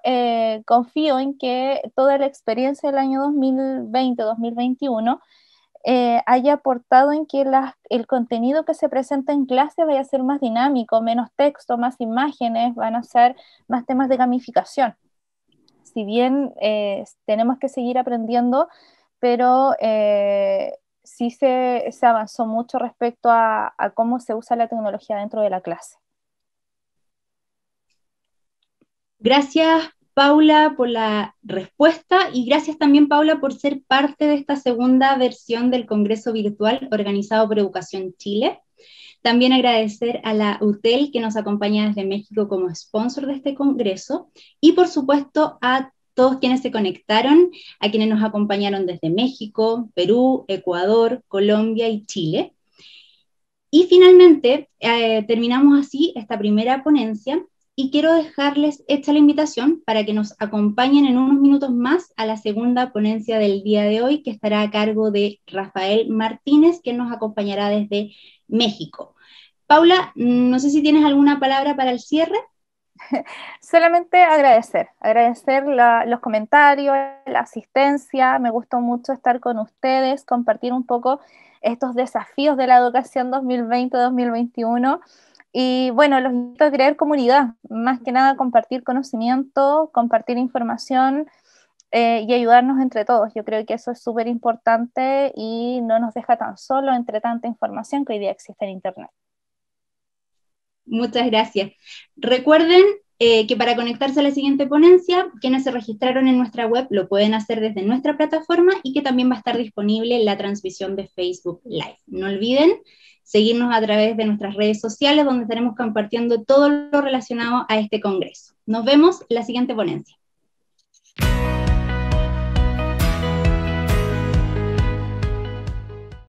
confío en que toda la experiencia del año 2020-2021 haya aportado en que el contenido que se presenta en clase vaya a ser más dinámico, menos texto, más imágenes, van a ser más temas de gamificación. Si bien tenemos que seguir aprendiendo, pero sí se avanzó mucho respecto a cómo se usa la tecnología dentro de la clase. Gracias, Paula, por la respuesta y gracias también, Paula, por ser parte de esta segunda versión del Congreso Virtual organizado por Educación Chile. También agradecer a la UTEL que nos acompaña desde México como sponsor de este congreso y por supuesto a todos quienes se conectaron, a quienes nos acompañaron desde México, Perú, Ecuador, Colombia y Chile. Y finalmente terminamos así esta primera ponencia y quiero dejarles hecha la invitación para que nos acompañen en unos minutos más a la segunda ponencia del día de hoy, que estará a cargo de Rafael Martínez, que nos acompañará desde México. Paula, no sé si tienes alguna palabra para el cierre. Solamente agradecer los comentarios, la asistencia. Me gustó mucho estar con ustedes, compartir un poco estos desafíos de la educación 2020-2021. Y bueno, los invito a crear comunidad, más que nada compartir conocimiento, compartir información y ayudarnos entre todos. Yo creo que eso es súper importante y no nos deja tan solo entre tanta información que hoy día existe en Internet. Muchas gracias. Recuerden que para conectarse a la siguiente ponencia, quienes se registraron en nuestra web lo pueden hacer desde nuestra plataforma y que también va a estar disponible la transmisión de Facebook Live. No olviden seguirnos a través de nuestras redes sociales, donde estaremos compartiendo todo lo relacionado a este congreso. Nos vemos en la siguiente ponencia.